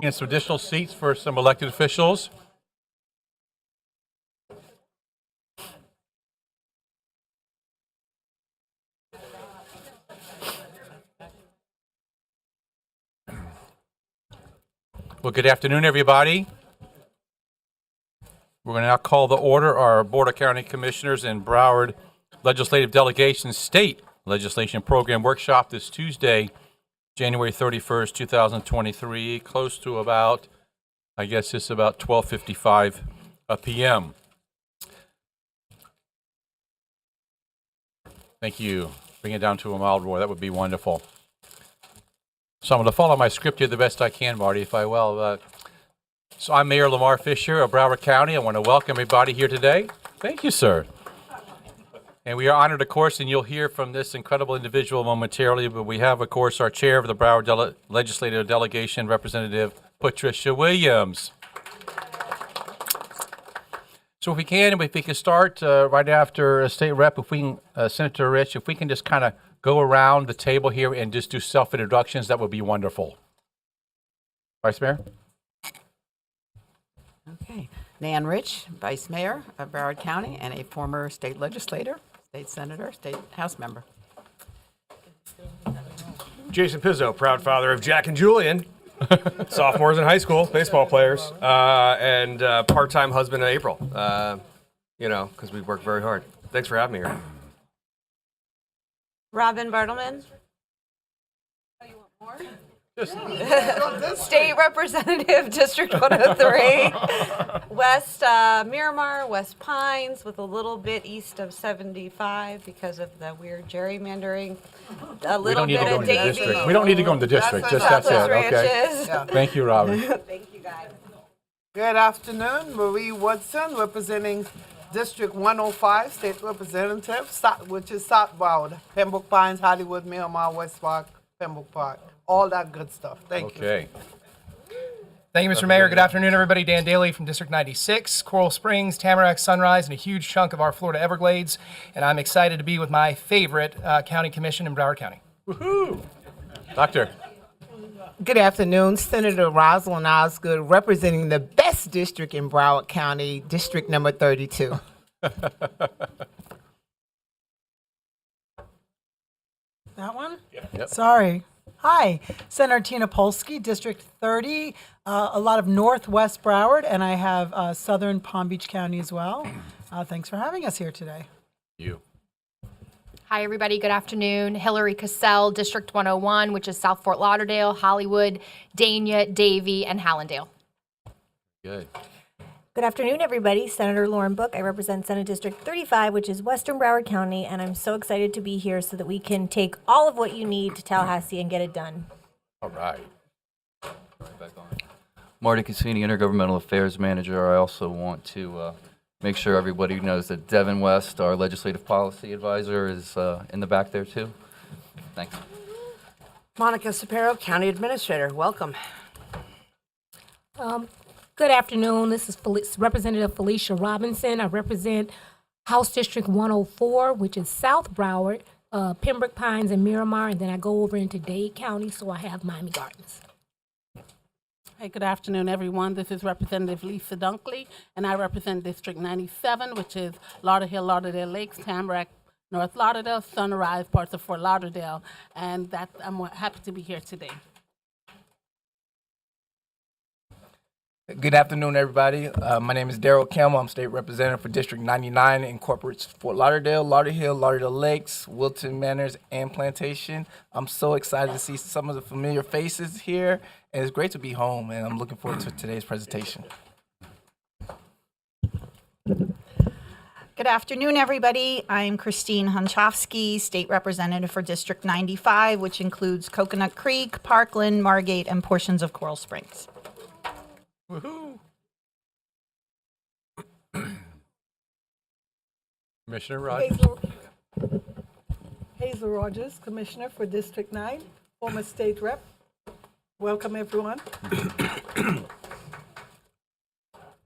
in some additional seats for some elected officials. Well, good afternoon, everybody. We're going to now call to order our Board of County Commissioners and Broward Legislative Delegation State Legislation Program Workshop this Tuesday, January 31st, 2023, close to about, I guess it's about 12:55 p.m. Thank you. Bring it down to a mild roar. That would be wonderful. So I'm going to follow my script here the best I can, Marty, if I will. So I'm Mayor Lamar Fisher of Broward County. I want to welcome everybody here today. Thank you, sir. And we are honored, of course, and you'll hear from this incredible individual momentarily, but we have, of course, our chair of the Broward Legislative Delegation, Representative Patricia Williams. So if we can start right after State Rep, if we can, Senator Rich, if we can just kind of go around the table here and just do self-introductions, that would be wonderful. Vice Mayor? Okay. Nan Rich, Vice Mayor of Broward County and a former state legislator, state senator, state house member. Jason Pizzo, proud father of Jack and Julian, sophomores in high school, baseball players, and part-time husband of April, because we work very hard. Thanks for having me here. Robin Bartleman. Oh, you want more? State Representative, District 103, West Miramar, West Pines, with a little bit east of 75 because of the weird gerrymandering. A little bit of Davie. We don't need to go in the district. That's it. Okay. Yeah. Thank you, Robin. Thank you, guys. Good afternoon, Marie Woodson, representing District 105, State Representative, which is South Broward, Pembroke Pines, Hollywood, Miramar, West Park, Pembroke Park, all that good stuff. Thank you. Okay. Thank you, Mr. Mayor. Good afternoon, everybody. Dan Daly from District 96, Coral Springs, Tamarack, Sunrise, and a huge chunk of our Florida Everglades. And I'm excited to be with my favorite county commission in Broward County. Woohoo! Doctor. Good afternoon, Senator Rosalind Osgood, representing the best district in Broward County, District number 32. That one? Yep. Sorry. Hi, Senator Tina Polsky, District 30, a lot of Northwest Broward, and I have Southern Palm Beach County as well. Thanks for having us here today. You. Hi, everybody. Good afternoon. Hillary Cassell, District 101, which is South Fort Lauderdale, Hollywood, Dania, Davie, and Hallandale. Good. Good afternoon, everybody. Senator Lauren Book. I represent Senate District 35, which is Western Broward County, and I'm so excited to be here so that we can take all of what you need to Tallahassee and get it done. All right. Marty Cassini, Intergovernmental Affairs Manager. I also want to make sure everybody knows that Devin West, our Legislative Policy Advisor, is in the back there, too. Thanks. Monica Sapero, County Administrator. Welcome. Good afternoon. This is Representative Felicia Robinson. I represent House District 104, which is South Broward, Pembroke Pines, and Miramar, and then I go over into Dade County, so I have Miami Gardens. Hey, good afternoon, everyone. This is Representative Lisa Dunkley, and I represent District 97, which is Lauderdale, Lauderdale Lakes, Tamarack, North Lauderdale, Sunrise, parts of Fort Lauderdale, and I'm happy to be here today. Good afternoon, everybody. My name is Daryl Campbell. I'm State Representative for District 99. It incorporates Fort Lauderdale, Lauderhill, Lauderdale Lakes, Wilton Manors, and Plantation. I'm so excited to see some of the familiar faces here, and it's great to be home, and I'm looking forward to today's presentation. Good afternoon, everybody. I'm Christine Hunchofsky, State Representative for District 95, which includes Coconut Creek, Parkland, Margate, and portions of Coral Springs. Woohoo! Commissioner Rogers. Hazel Rogers, Commissioner for District 9, former State Rep. Welcome, everyone.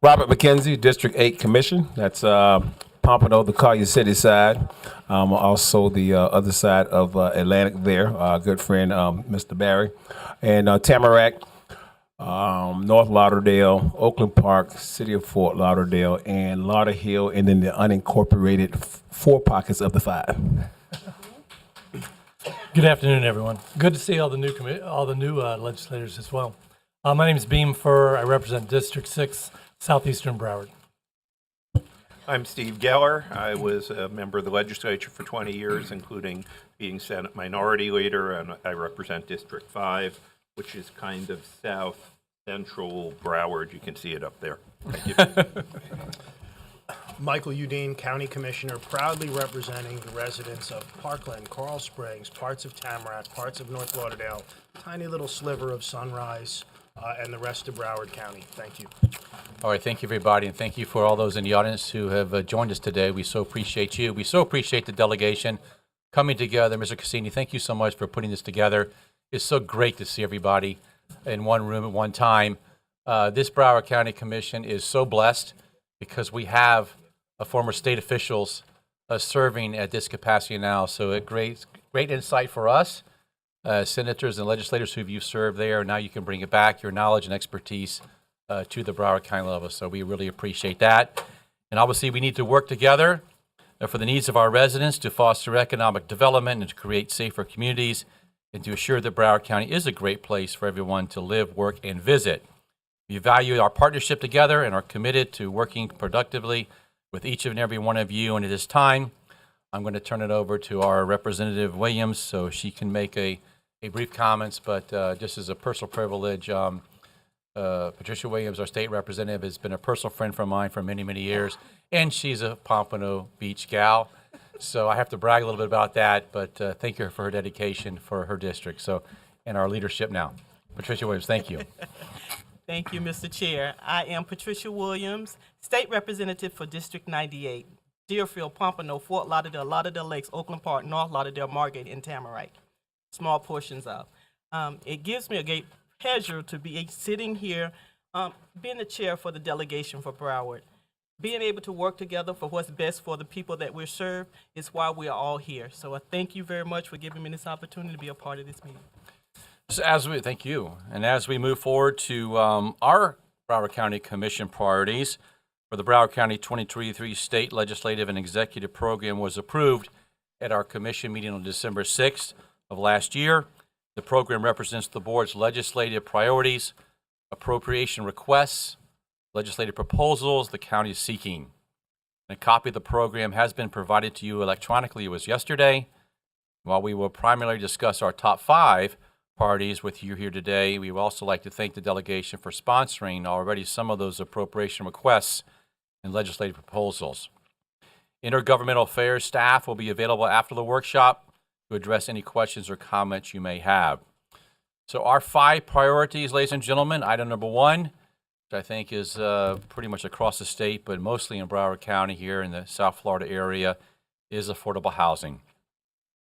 Robert McKenzie, District 8 Commission. That's Pompano, the Collier City side. Also the other side of Atlantic there, our good friend Mr. Barry. And Tamarack, North Lauderdale, Oakland Park, City of Fort Lauderdale, and Lauderhill, and then the unincorporated four pockets of the five. Good afternoon, everyone. Good to see all the new legislators as well. My name is Beam Furr. I represent District 6, Southeastern Broward. I'm Steve Geller. I was a member of the legislature for 20 years, including being Senate Minority Leader, and I represent District 5, which is kind of south central Broward. You can see it up there. Thank you. Michael Udine, County Commissioner, proudly representing the residents of Parkland, Coral Springs, parts of Tamarack, parts of North Lauderdale, tiny little sliver of Sunrise, and the rest of Broward County. Thank you. All right, thank you, everybody, and thank you for all those in the audience who have joined us today. We so appreciate you. We so appreciate the delegation coming together. Mr. Cassini, thank you so much for putting this together. It's so great to see everybody in one room at one time. This Broward County Commission is so blessed because we have former state officials serving at this capacity now. So a great insight for us, senators and legislators who you've served there. Now you can bring it back, your knowledge and expertise to the Broward County level. So we really appreciate that. And obviously we need to work together for the needs of our residents to foster economic development and to create safer communities and to assure that Broward County is a great place for everyone to live, work, and visit. We value our partnership together and are committed to working productively with each and every one of you. And at this time, I'm going to turn it over to our Representative Williams so she can make a brief comments, but just as a personal privilege, Patricia Williams, our state representative, has been a personal friend of mine for many, many years, and she's a Pompano Beach gal. So I have to brag a little bit about that, but thank her for her dedication for her district. So, and our leadership now. Patricia Williams, thank you. Thank you, Mr. Chair. I am Patricia Williams, State Representative for District 98, Deerfield, Pompano, Fort Lauderdale, Lauderdale Lakes, Oakland Park, North Lauderdale, Margate, and Tamarack. Small portions of. It gives me a great pleasure to be sitting here, being the chair for the delegation for Broward. Being able to work together for what's best for the people that we serve is why we are all here. So I thank you very much for giving me this opportunity to be a part of this meeting. So thank you. And as we move forward to our Broward County Commission priorities for the Broward County 2023 State Legislative and Executive Program was approved at our commission meeting on December 6th of last year. The program represents the board's legislative priorities, appropriation requests, legislative proposals the county is seeking. And a copy of the program has been provided to you electronically. It was yesterday. While we will primarily discuss our top 5 priorities with you here today, we would also like to thank the delegation for sponsoring already some of those appropriation requests and legislative proposals. Intergovernmental Affairs staff will be available after the workshop to address any questions or comments you may have. So our 5 priorities, ladies and gentlemen, item number 1, which I think is pretty much across the state, but mostly in Broward County here in the South Florida area, is affordable housing,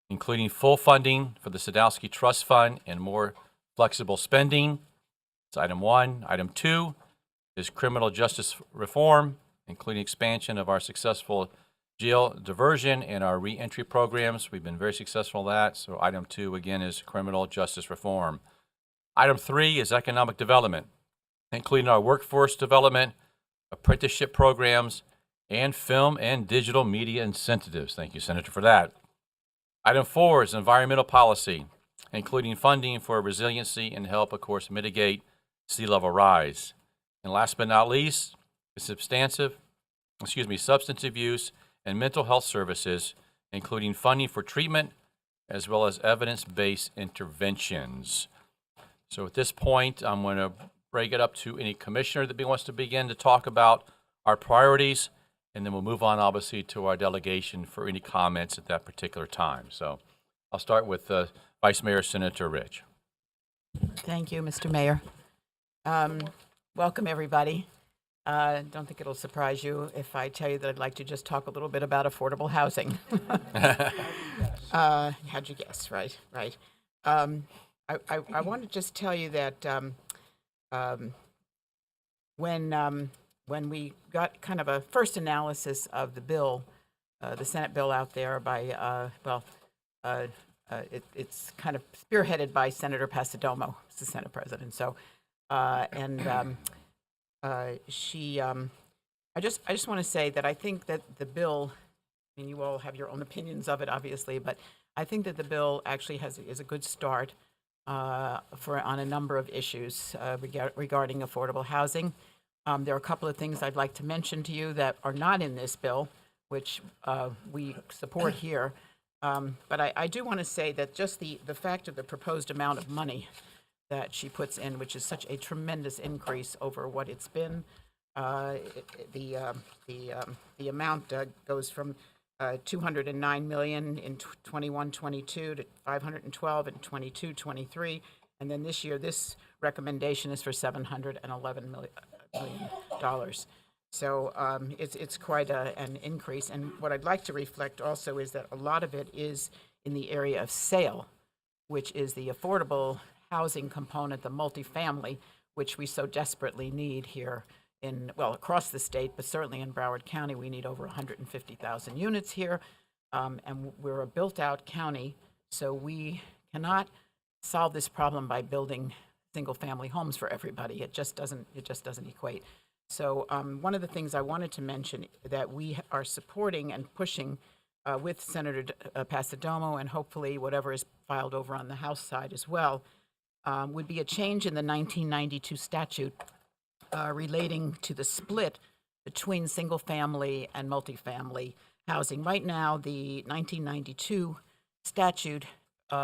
including full funding for the Sadowski Trust Fund and more flexible spending. That's item 1. Item 2 is criminal justice reform, including expansion of our successful jail diversion and our reentry programs. We've been very successful at that. So item 2, again, is criminal justice reform. Item 3 is economic development, including our workforce development, apprenticeship programs, and film and digital media incentives. Thank you, Senator, for that. Item 4 is environmental policy, including funding for resiliency and help, of course, mitigate sea level rise. And last but not least, is substantive use and mental health services, including funding for treatment as well as evidence-based interventions. So at this point, I'm going to break it up to any commissioner that wants to begin to talk about our priorities, and then we'll move on, obviously, to our delegation for any comments at that particular time. So I'll start with Vice Mayor Senator Rich. Thank you, Mr. Mayor. Welcome, everybody. Don't think it'll surprise you if I tell you that I'd like to just talk a little bit about affordable housing. How'd you guess? Right. I want to just tell you that when we got kind of a first analysis of the bill, the Senate bill out there by, it's kind of spearheaded by Senator Pasadomo, who's the Senate president. So She, I just want to say that I think that the bill, and you all have your own opinions of it, obviously, but I think that the bill actually is a good start on a number of issues regarding affordable housing. There are a couple of things I'd like to mention to you that are not in this bill, which we support here. But I do want to say that just the fact of the proposed amount of money that she puts in, which is such a tremendous increase over what it's been. The amount goes from 209 million in 21-22 to 512 in 22-23, and then this year this recommendation is for $711 million. So it's quite an increase. And what I'd like to reflect also is that a lot of it is in the area of sale, which is the affordable housing component, the multifamily, which we so desperately need here across the state, but certainly in Broward County, we need over 150,000 units here. And we're a built-out county, so we cannot solve this problem by building single-family homes for everybody. It just doesn't equate. So one of the things I wanted to mention that we are supporting and pushing with Senator Pasadomo, and hopefully whatever is filed over on the House side as well, would be a change in the 1992 statute relating to the split between single-family and multifamily housing. Right now, the 1992 statute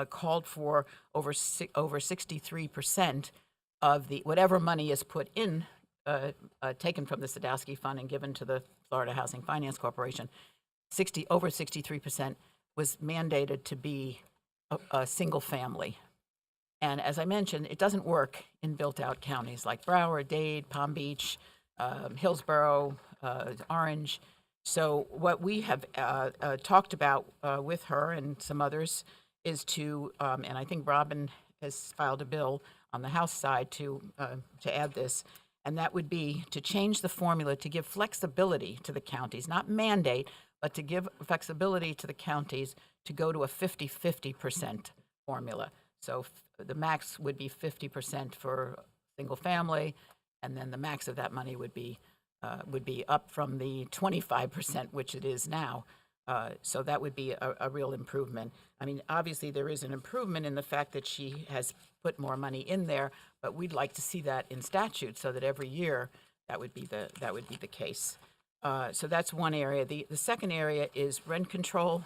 called for over 63% of the whatever money is put in, taken from the Sadowski Fund and given to the Florida Housing Finance Corporation. Over 63% was mandated to be a single family. And as I mentioned, it doesn't work in built-out counties like Broward, Dade, Palm Beach, Hillsborough, Orange. So what we have talked about with her and some others is to, and I think Robin has filed a bill on the House side to add this, and that would be to change the formula to give flexibility to the counties, not mandate, but to give flexibility to the counties to go to a 50-50% formula. So the max would be 50% for single family, and then the max of that money would be up from the 25%, which it is now. So that would be a real improvement. I mean, obviously there is an improvement in the fact that she has put more money in there, but we'd like to see that in statute so that every year that would be the case. So that's one area. The second area is rent control.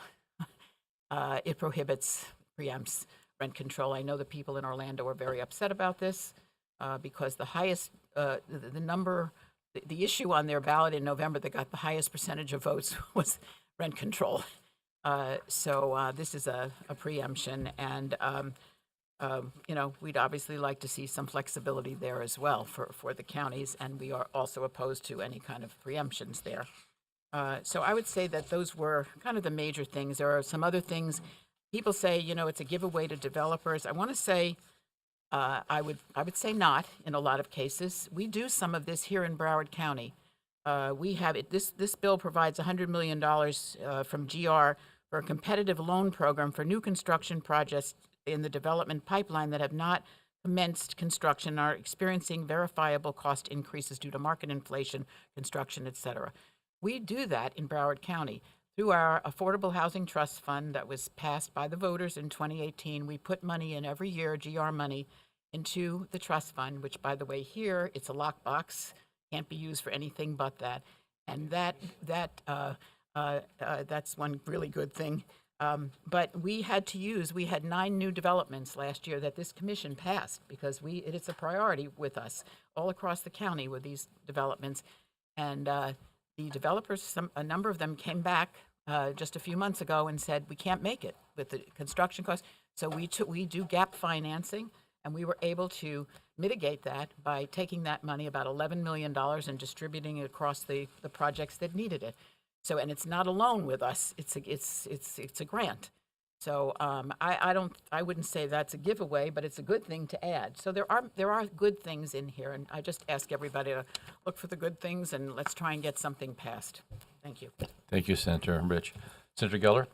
It prohibits, preempts rent control. I know the people in Orlando are very upset about this because the highest, the issue on their ballot in November that got the highest percentage of votes was rent control. So this is a preemption, and we'd obviously like to see some flexibility there as well for the counties, and we are also opposed to any kind of preemptions there. So I would say that those were kind of the major things. There are some other things. People say, it's a giveaway to developers. I want to say, I would say not in a lot of cases. We do some of this here in Broward County. We have it. This bill provides $100 million from GR for a competitive loan program for new construction projects in the development pipeline that have not commenced construction, are experiencing verifiable cost increases due to market inflation, construction, et cetera. We do that in Broward County. Through our Affordable Housing Trust Fund that was passed by the voters in 2018, we put money in every year, GR money, into the trust fund, which, by the way, here, it's a lockbox, can't be used for anything but that. And that's one really good thing. But we had 9 new developments last year that this commission passed because it's a priority with us all across the county with these developments. And the developers, a number of them came back just a few months ago and said, we can't make it with the construction costs. So we do gap financing, and we were able to mitigate that by taking that money, about $11 million, and distributing it across the projects that needed it. So, and it's not a loan with us; it's a grant. So I wouldn't say that's a giveaway, but it's a good thing to add. So there are good things in here, and I just ask everybody to look for the good things and let's try and get something passed. Thank you. Thank you, Senator Rich. Senator Geller?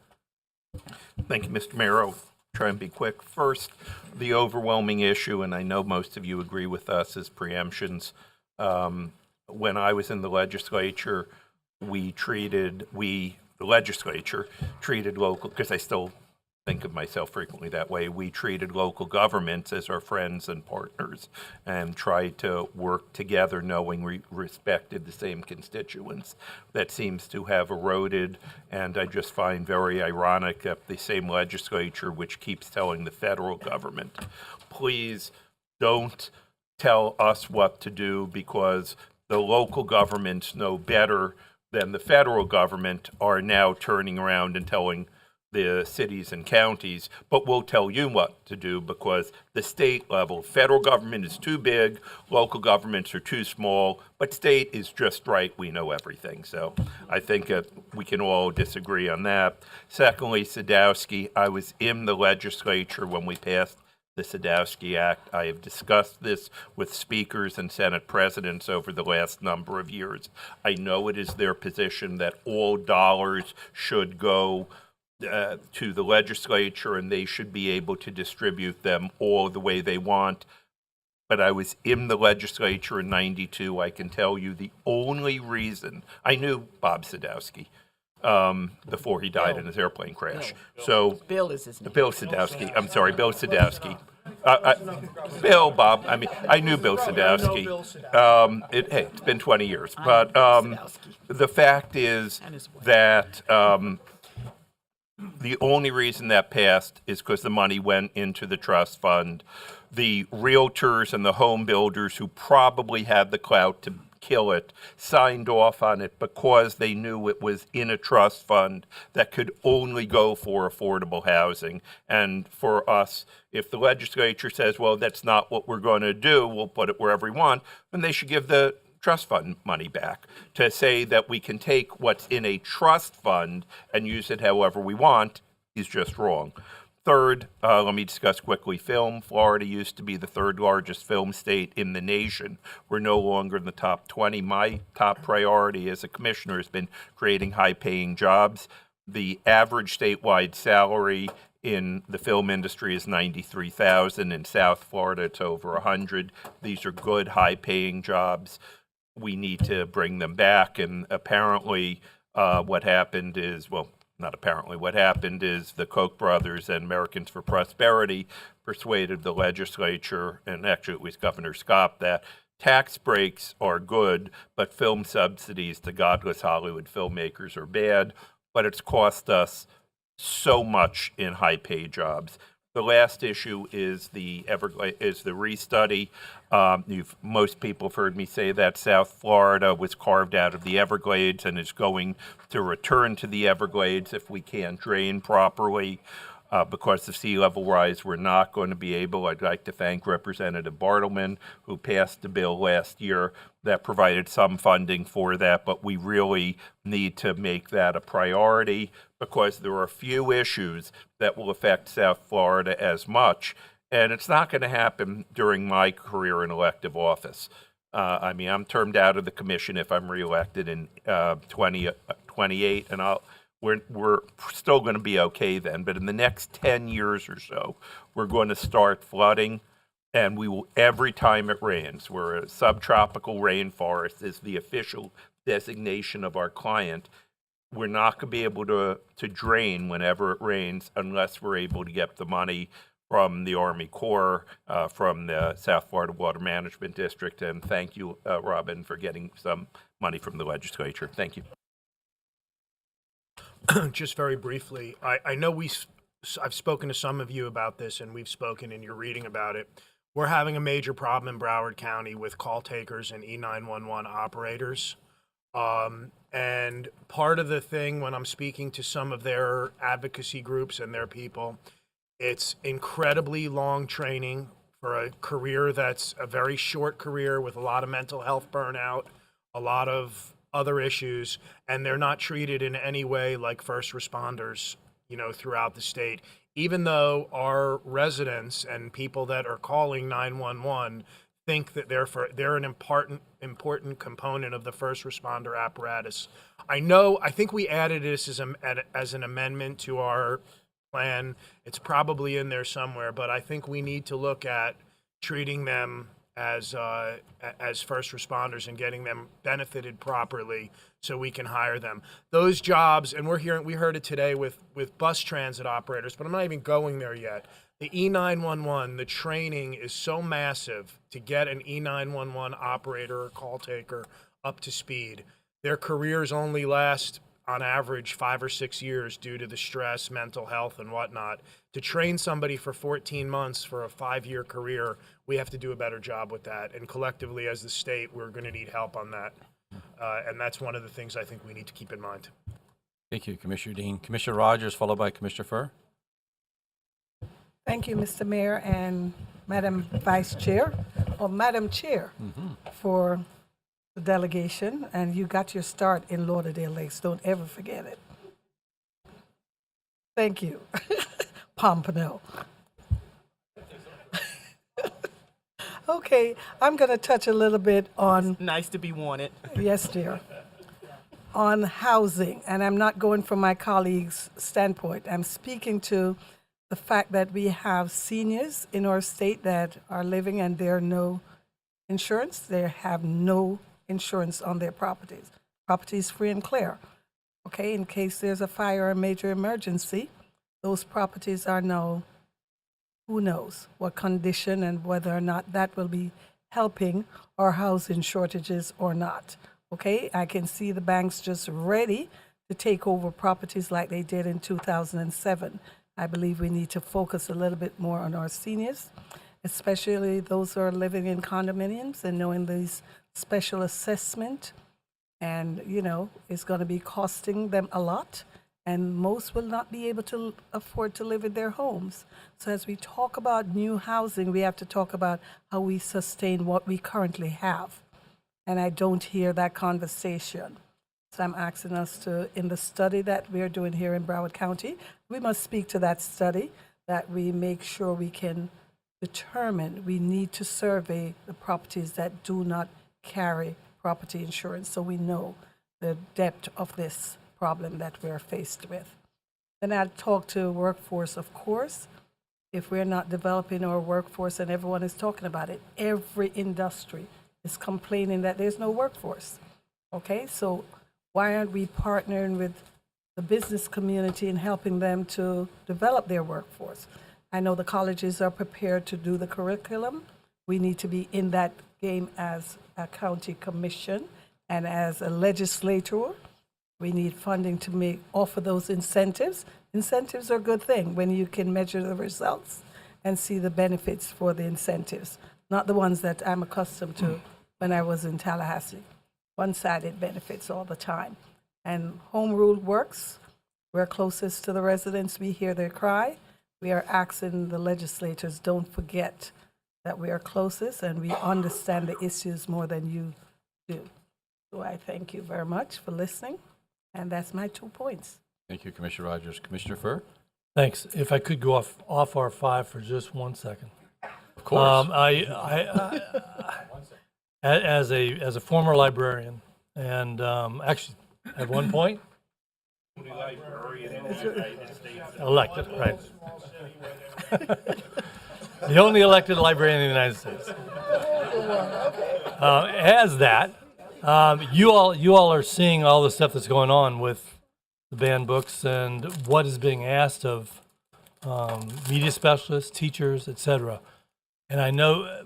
Thank you, Mr. Mayor. try and be quick. First, the overwhelming issue, and I know most of you agree with us, is preemptions. When I was in the legislature, the legislature treated local, because I still think of myself frequently that way, we treated local governments as our friends and partners and tried to work together knowing we respected the same constituents. That seems to have eroded, and I just find very ironic that the same legislature which keeps telling the federal government, please don't tell us what to do because the local governments know better than the federal government, are now turning around and telling the cities and counties, but we'll tell you what to do because the state level, federal government is too big, local governments are too small, but state is just right, we know everything. So I think we can all disagree on that. Secondly, Sadowski, I was in the legislature when we passed the Sadowski Act. I have discussed this with speakers and Senate presidents over the last number of years. I know it is their position that all dollars should go to the legislature and they should be able to distribute them all the way they want. But I was in the legislature in '92. I can tell you the only reason, I knew Bob Sadowski before he died in his airplane crash. So Bill is his name. Bill Sadowski. I'm sorry, Bill Sadowski. Bill, Bob. I mean, I knew Bill Sadowski. Hey, it's been 20 years. But the fact is that the only reason that passed is because the money went into the trust fund. The realtors and the home builders who probably had the clout to kill it signed off on it because they knew it was in a trust fund that could only go for affordable housing. And for us, if the legislature says, well, that's not what we're going to do, we'll put it wherever we want, then they should give the trust fund money back. To say that we can take what's in a trust fund and use it however we want is just wrong. Third, let me discuss quickly film. Florida used to be the third largest film state in the nation. We're no longer in the top 20. My top priority as a commissioner has been creating high-paying jobs. The average statewide salary in the film industry is $93,000. In South Florida, it's over 100. These are good, high-paying jobs. We need to bring them back, and apparently what happened is, well, not apparently, what happened is the Koch brothers and Americans for Prosperity persuaded the legislature, and actually it was Governor Scott, that tax breaks are good, but film subsidies to godless Hollywood filmmakers are bad, but it's cost us so much in high-paid jobs. The last issue is the restudy. Most people have heard me say that South Florida was carved out of the Everglades and is going to return to the Everglades if we can't drain properly. Because of sea level rise, we're not going to be able. I'd like to thank Representative Bartleman, who passed a bill last year that provided some funding for that, but we really need to make that a priority because there are few issues that will affect South Florida as much, and it's not going to happen during my career in elective office. I mean, I'm termed out of the commission if I'm reelected in 2028, and we're still going to be okay then. But in the next 10 years or so, we're going to start flooding, and we will, every time it rains, we're a subtropical rainforest is the official designation of our client. We're not going to be able to drain whenever it rains unless we're able to get the money from the Army Corps, from the South Florida Water Management District. And thank you, Robin, for getting some money from the legislature. Thank you. Just very briefly, I know I've spoken to some of you about this, and we've spoken and you're reading about it. We're having a major problem in Broward County with call takers and E911 operators. And part of the thing when I'm speaking to some of their advocacy groups and their people, it's incredibly long training for a career that's a very short career with a lot of mental health burnout, a lot of other issues, and they're not treated in any way like first responders, throughout the state. Even though our residents and people that are calling 911 think that they're an important component of the first responder apparatus. I think we added this as an amendment to our plan. It's probably in there somewhere, but I think we need to look at treating them as first responders and getting them benefited properly so we can hire them. Those jobs, and we heard it today with bus transit operators, but I'm not even going there yet. The E911, the training is so massive to get an E911 operator or call taker up to speed. Their careers only last on average 5 or 6 years due to the stress, mental health, and whatnot. To train somebody for 14 months for a 5-year career, we have to do a better job with that. And collectively, as the state, we're going to need help on that. And that's one of the things I think we need to keep in mind. Thank you, Commissioner Dean. Commissioner Rogers, followed by Commissioner Furr. Thank you, Mr. Mayor and Madam Vice Chair, or Madam Chair, for the delegation. And you got your start in Lauderdale Lakes. Don't ever forget it. Thank you. Pompano. Okay, I'm going to touch a little bit on... Nice to be wanted. Yes, dear. On housing, and I'm not going from my colleague's standpoint. I'm speaking to the fact that we have seniors in our state that are living and there are no insurance. They have no insurance on their properties. Properties free and clear. Okay, in case there's a fire or a major emergency, those properties are now, who knows what condition and whether or not that will be helping our housing shortages or not. Okay, I can see the banks just ready to take over properties like they did in 2007. I believe we need to focus a little bit more on our seniors, especially those who are living in condominiums and knowing these special assessment. And, you know, it's going to be costing them a lot. And most will not be able to afford to live in their homes. So as we talk about new housing, we have to talk about how we sustain what we currently have. And I don't hear that conversation. So I'm asking us to, in the study that we're doing here in Broward County, we must speak to that study, that we make sure we can determine, we need to survey the properties that do not carry property insurance so we know the depth of this problem that we're faced with. Then I'll talk to workforce, of course. If we're not developing our workforce, and everyone is talking about it, every industry is complaining that there's no workforce. Okay, so why aren't we partnering with the business community and helping them to develop their workforce? I know the colleges are prepared to do the curriculum. We need to be in that game as a county commission and as a legislator. We need funding to offer those incentives. Incentives are a good thing when you can measure the results and see the benefits for the incentives, not the ones that I'm accustomed to when I was in Tallahassee. One-sided benefits all the time. And home rule works. We're closest to the residents. We hear their cry. We are asking the legislators, don't forget that we are closest and we understand the issues more than you do. So I thank you very much for listening. And that's my 2 points. Thank you, Commissioner Rogers. Commissioner Furr? Thanks. If I could go off our 5 for just 1 second. Of course. As a former librarian, and actually, at one point, elected, right? The only elected librarian in the United States. As that, you all are seeing all the stuff that's going on with the banned books and what is being asked of media specialists, teachers, etc. And I know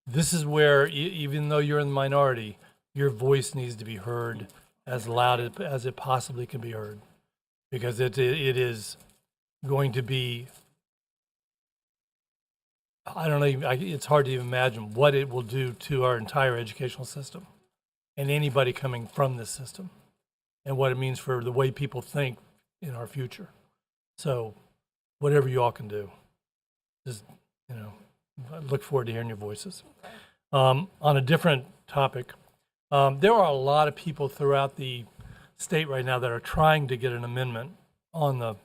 this is where, even though you're in the minority, your voice needs to be heard as loud as it possibly can be heard, because it is going to be, I don't know, it's hard to even imagine what it will do to our entire educational system and anybody coming from this system and what it means for the way people think in our future. So whatever you all can do, just, I look forward to hearing your voices. On a different topic, there are a lot of people throughout the state right now that are trying to get an amendment on the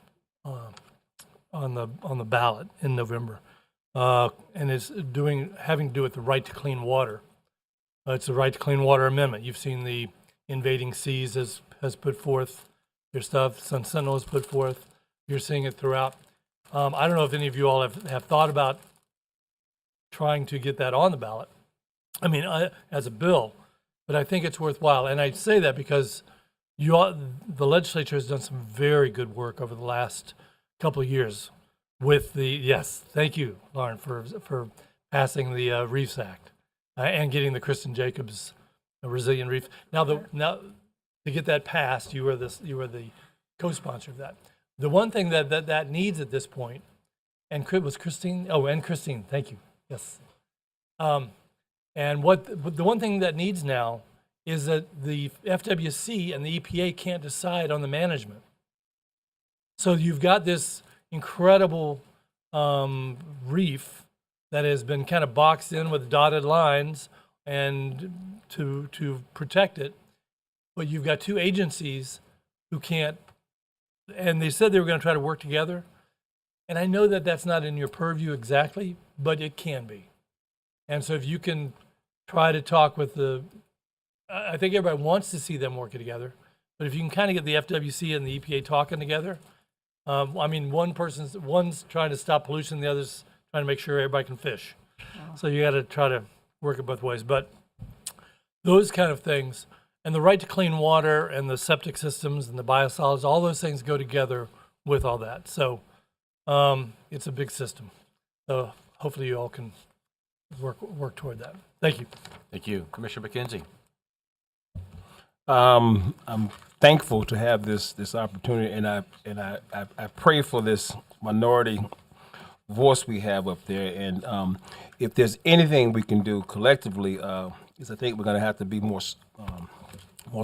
ballot in November, and it's having to do with the right to clean water. It's the right to clean water amendment. You've seen the Invading Seas has put forth their stuff. Sun Sentinel has put forth. You're seeing it throughout. I don't know if any of you all have thought about trying to get that on the ballot. I mean, as a bill, but I think it's worthwhile. And I say that because the legislature has done some very good work over the last couple of years with yes, thank you, Lauren, for passing the Reefs Act and getting the Kristen Jacobs Resilient Reef. Now to get that passed, you were the co-sponsor of that. The one thing that needs at this point, and was Christine. Oh, and Christine, thank you. Yes. And the one thing that needs now is that the FWC and the EPA can't decide on the management. So you've got this incredible reef that has been kind of boxed in with dotted lines and to protect it, but you've got two agencies who can't, and they said they were going to try to work together. And I know that that's not in your purview exactly, but it can be. And so if you can try to talk with I think everybody wants to see them working together, but if you can kind of get the FWC and the EPA talking together, I mean, one's trying to stop pollution, the other's trying to make sure everybody can fish. So you got to try to work it both ways. But those kind of things, and the right to clean water and the septic systems and the biosolids, all those things go together with all that. So it's a big system. So hopefully you all can work toward that. Thank you. Thank you. Commissioner McKenzie. I'm thankful to have this opportunity, and I pray for this minority voice we have up there. And if there's anything we can do collectively, is I think we're going to have to be more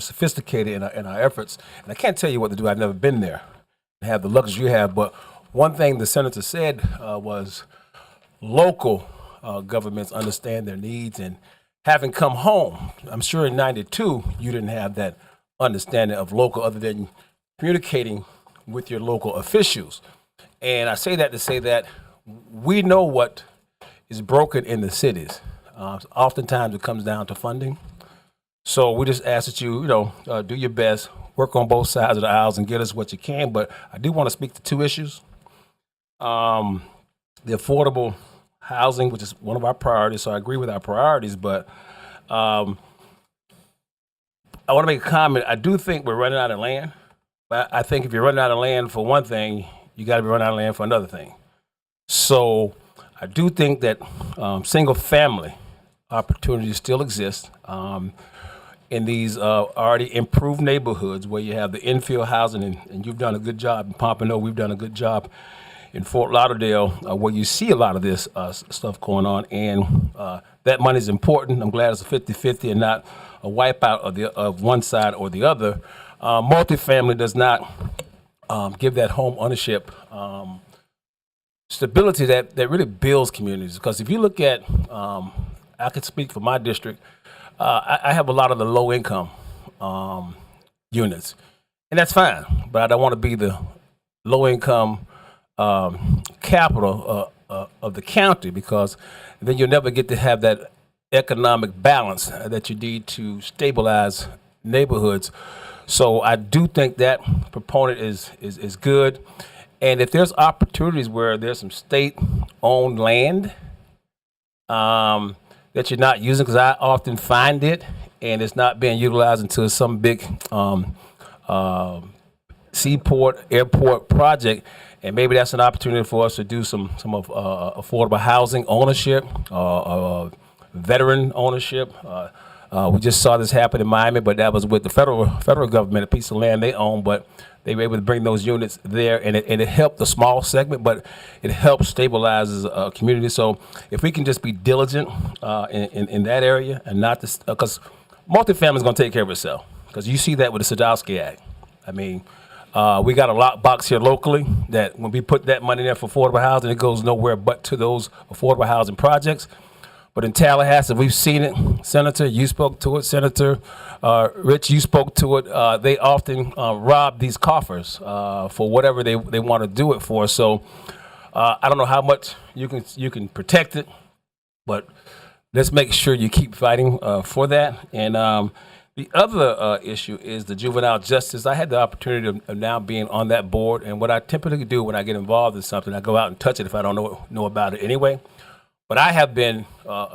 sophisticated in our efforts. And I can't tell you what to do. I've never been there and have the luxury you have. But one thing the senator said was local governments understand their needs, and having come home, I'm sure in '92 you didn't have that understanding of local other than communicating with your local officials. And I say that to say that we know what is broken in the cities. Oftentimes it comes down to funding. So we just ask that you do your best, work on both sides of the aisles and get us what you can. But I do want to speak to two issues. The affordable housing, which is one of our priorities, so I agree with our priorities, but I want to make a comment. I do think we're running out of land, but I think if you're running out of land for one thing, you got to be running out of land for another thing. So I do think that single family opportunities still exist in these already improved neighborhoods where you have the infill housing, and you've done a good job in Pompano. We've done a good job in Fort Lauderdale, where you see a lot of this stuff going on, and that money is important. I'm glad it's a 50-50 and not a wipeout of one side or the other. Multifamily does not give that home ownership stability that really builds communities. Because if you look at, I could speak for my district, I have a lot of the low income units, and that's fine, but I don't want to be the low income capital of the county, because then you'll never get to have that economic balance that you need to stabilize neighborhoods. So I do think that proponent is good. And if there's opportunities where there's some state-owned land that you're not using, because I often find it, and it's not being utilized until some big seaport, airport project, and maybe that's an opportunity for us to do some of affordable housing ownership, veteran ownership. We just saw this happen in Miami, but that was with the federal government, a piece of land they own, but they were able to bring those units there, and it helped the small segment, but it helps stabilizes a community. So if we can just be diligent in that area, and not because multifamily is going to take care of itself, because you see that with the Sadowski Act. I mean, we got a lockbox here locally that when we put that money there for affordable housing, it goes nowhere but to those affordable housing projects. But in Tallahassee, we've seen it. Senator, you spoke to it. Senator Rich, you spoke to it. They often rob these coffers for whatever they want to do it for. So I don't know how much you can protect it, but let's make sure you keep fighting for that. And The other issue is the juvenile justice. I had the opportunity of now being on that board, and what I typically do when I get involved in something, I go out and touch it if I don't know about it anyway. But I have been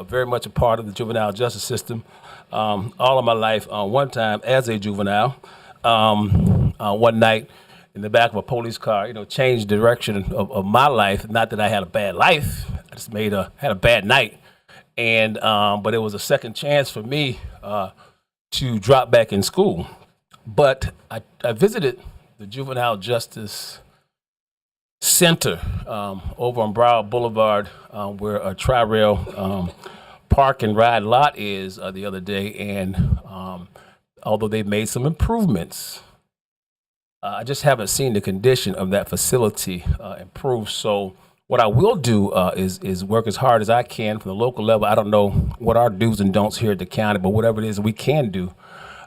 very much a part of the juvenile justice system all of my life. One time as a juvenile, one night in the back of a police car, changed the direction of my life. Not that I had a bad life, I just had a bad night, and but it was a second chance for me to drop back in school. But I visited the Juvenile Justice Center over on Broward Boulevard, where a Tri-Rail park and ride lot is the other day. And although they've made some improvements, I just haven't seen the condition of that facility improve. So what I will do is work as hard as I can from the local level. I don't know what our do's and don'ts here at the county, but whatever it is we can do,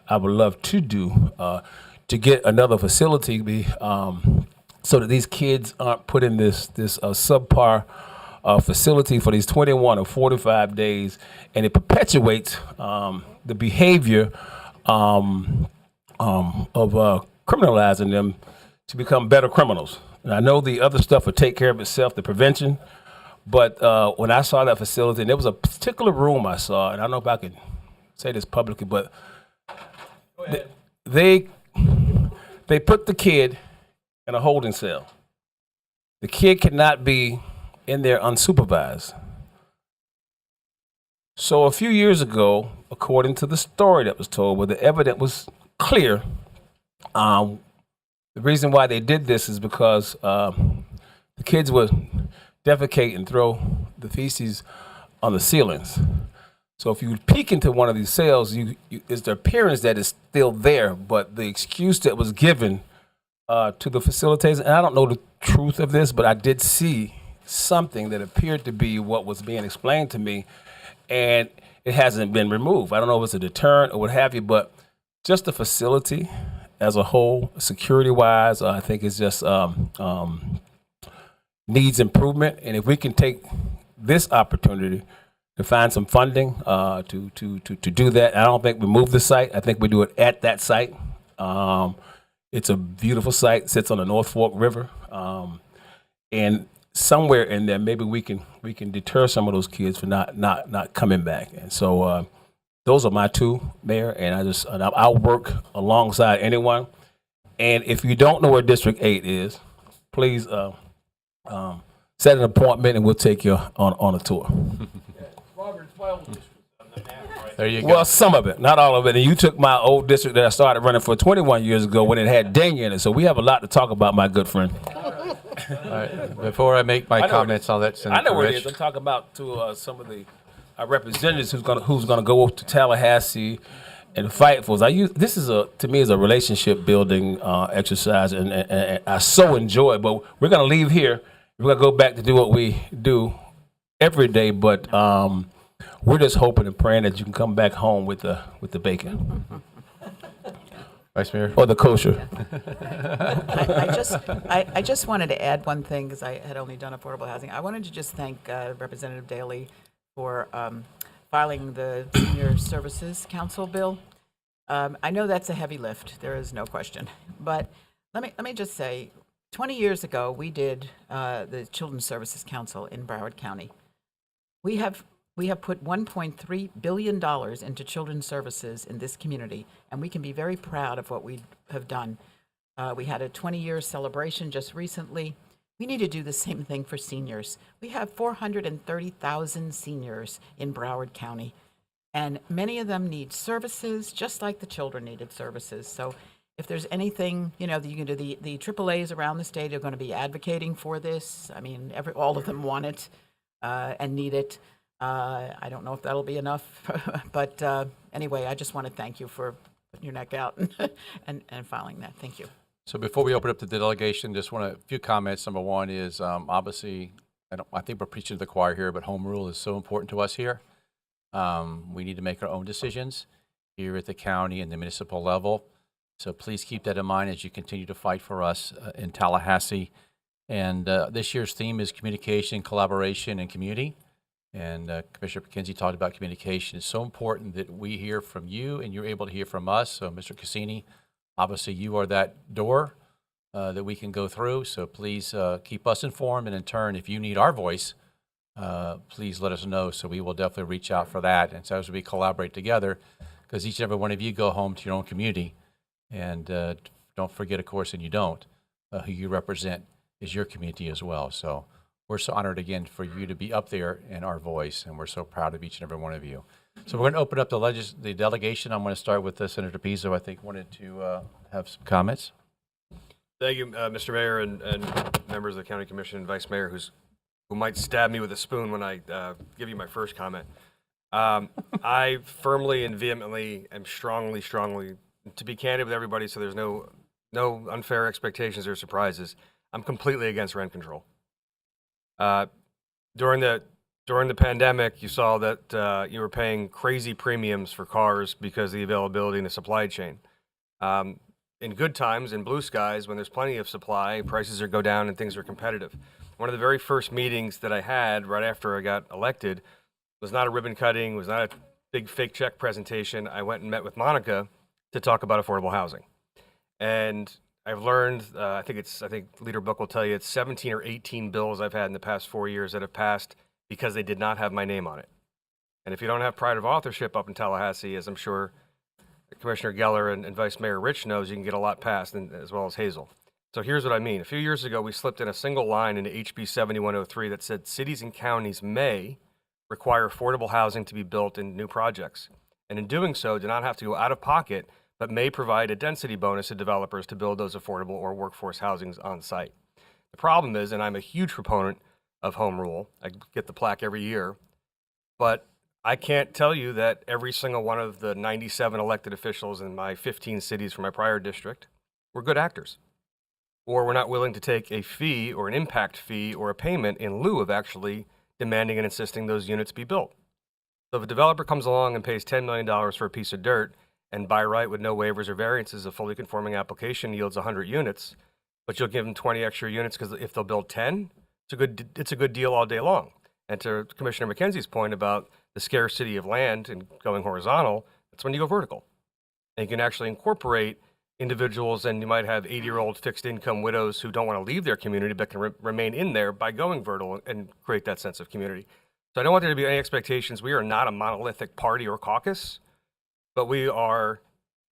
I would love to do to get another facility so that these kids aren't put in this subpar facility for these 21 or 45 days, and it perpetuates the behavior of criminalizing them to become better criminals. And I know the other stuff will take care of itself, the prevention, but when I saw that facility, and there was a particular room I saw, and I don't know if I can say this publicly, but they put the kid in a holding cell. The kid cannot be in there unsupervised. So a few years ago, according to the story that was told, where the evidence was clear, the reason why they did this is because the kids would defecate and throw the feces on the ceilings. So if you peek into one of these cells, it's the appearance that it's still there, but the excuse that was given to the facilitators, and I don't know the truth of this, but I did see something that appeared to be what was being explained to me, and it hasn't been removed. I don't know if it's a deterrent or what have you, but just the facility as a whole, security-wise, I think it's just needs improvement. And if we can take this opportunity to find some funding to do that, I don't think we move the site. I think we do it at that site. It's a beautiful site, sits on the North Fork River, and somewhere in there, maybe we can deter some of those kids from not coming back. And so those are my two, Mayor, and I'll work alongside anyone. And if you don't know where District 8 is, please set an appointment and we'll take you on a tour. There you go. Well, some of it, not all of it. And you took my old district that I started running for 21 years ago when it had Dania in it. So we have a lot to talk about, my good friend. All right. Before I make my comments, I'll let Senator I know where it Rich. is. I'm talking about to some of the representatives who's gonna go to Tallahassee and fight for us. This is to me is a relationship building exercise, and I so enjoy it. But we're gonna leave here. We're gonna go back to do what we do every day. But we're just hoping and praying that you can come back home with the bacon. Vice Mayor? Or the kosher. I just wanted to add one thing because I had only done affordable housing. I wanted to just thank Representative Daley for filing the Senior Services Council bill. I know that's a heavy lift. There is no question. But let me just say, 20 years ago, we did the Children's Services Council in Broward County. We have put $1.3 billion into children's services in this community, and we can be very proud of what we have done. We had a 20-year celebration just recently. We need to do the same thing for seniors. We have 430,000 seniors in Broward County, and many of them need services just like the children needed services. So if there's anything, that you can do, the AAAs around the state are going to be advocating for this. I mean, all of them want it and need it. I don't know if that'll be enough, but anyway, I just want to thank you for putting your neck out and filing that. Thank you. So before we open up to the delegation, just want a few comments. Number one is obviously, I think we're preaching to the choir here, but home rule is so important to us here. We need to make our own decisions here at the county and the municipal level. So please keep that in mind as you continue to fight for us in Tallahassee. And this year's theme is communication, collaboration, and community. And Commissioner McKenzie talked about communication. It's so important that we hear from you and you're able to hear from us. So Mr. Cassini, obviously you are that door that we can go through. So please keep us informed. And in turn, if you need our voice, please let us know. So we will definitely reach out for that. And so as we collaborate together, because each and every one of you go home to your own community. And don't forget, of course, and you don't, who you represent is your community as well. So we're so honored again for you to be up there in our voice, and we're so proud of each and every one of you. So we're going to open up the delegation. I'm going to start with Senator Pizzo. I think wanted to have some comments. Thank you, Mr. Mayor and members of the County Commission and Vice Mayor who might stab me with a spoon when I give you my first comment. I firmly and vehemently and strongly, to be candid with everybody so there's no unfair expectations or surprises, I'm completely against rent control. During the pandemic, you saw that you were paying crazy premiums for cars because of the availability in the supply chain. In good times, in blue skies, when there's plenty of supply, prices go down and things are competitive. One of the very first meetings that I had right after I got elected was not a ribbon cutting, was not a big fake check presentation. I went and met with Monica to talk about affordable housing. And I've learned, I think Leader Book will tell you, it's 17 or 18 bills I've had in the past 4 years that have passed because they did not have my name on it. And if you don't have pride of authorship up in Tallahassee, as I'm sure Commissioner Geller and Vice Mayor Rich knows, you can get a lot passed, as well as Hazel. So here's what I mean. A few years ago, we slipped in a single line into HB 7103 that said cities and counties may require affordable housing to be built in new projects. And in doing so, do not have to go out of pocket, but may provide a density bonus to developers to build those affordable or workforce housings on site. The problem is, and I'm a huge proponent of home rule, I get the plaque every year, but I can't tell you that every single one of the 97 elected officials in my 15 cities from my prior district were good actors, or were not willing to take a fee or an impact fee or a payment in lieu of actually demanding and insisting those units be built. So if a developer comes along and pays $10 million for a piece of dirt, and by right with no waivers or variances, a fully conforming application yields 100 units, but you'll give them 20 extra units because if they'll build 10, it's a good deal all day long. And to Commissioner McKenzie's point about the scarcity of land and going horizontal, that's when you go vertical. And you can actually incorporate individuals, and you might have 80-year-old fixed income widows who don't want to leave their community but can remain in there by going vertical and create that sense of community. So I don't want there to be any expectations. We are not a monolithic party or caucus. But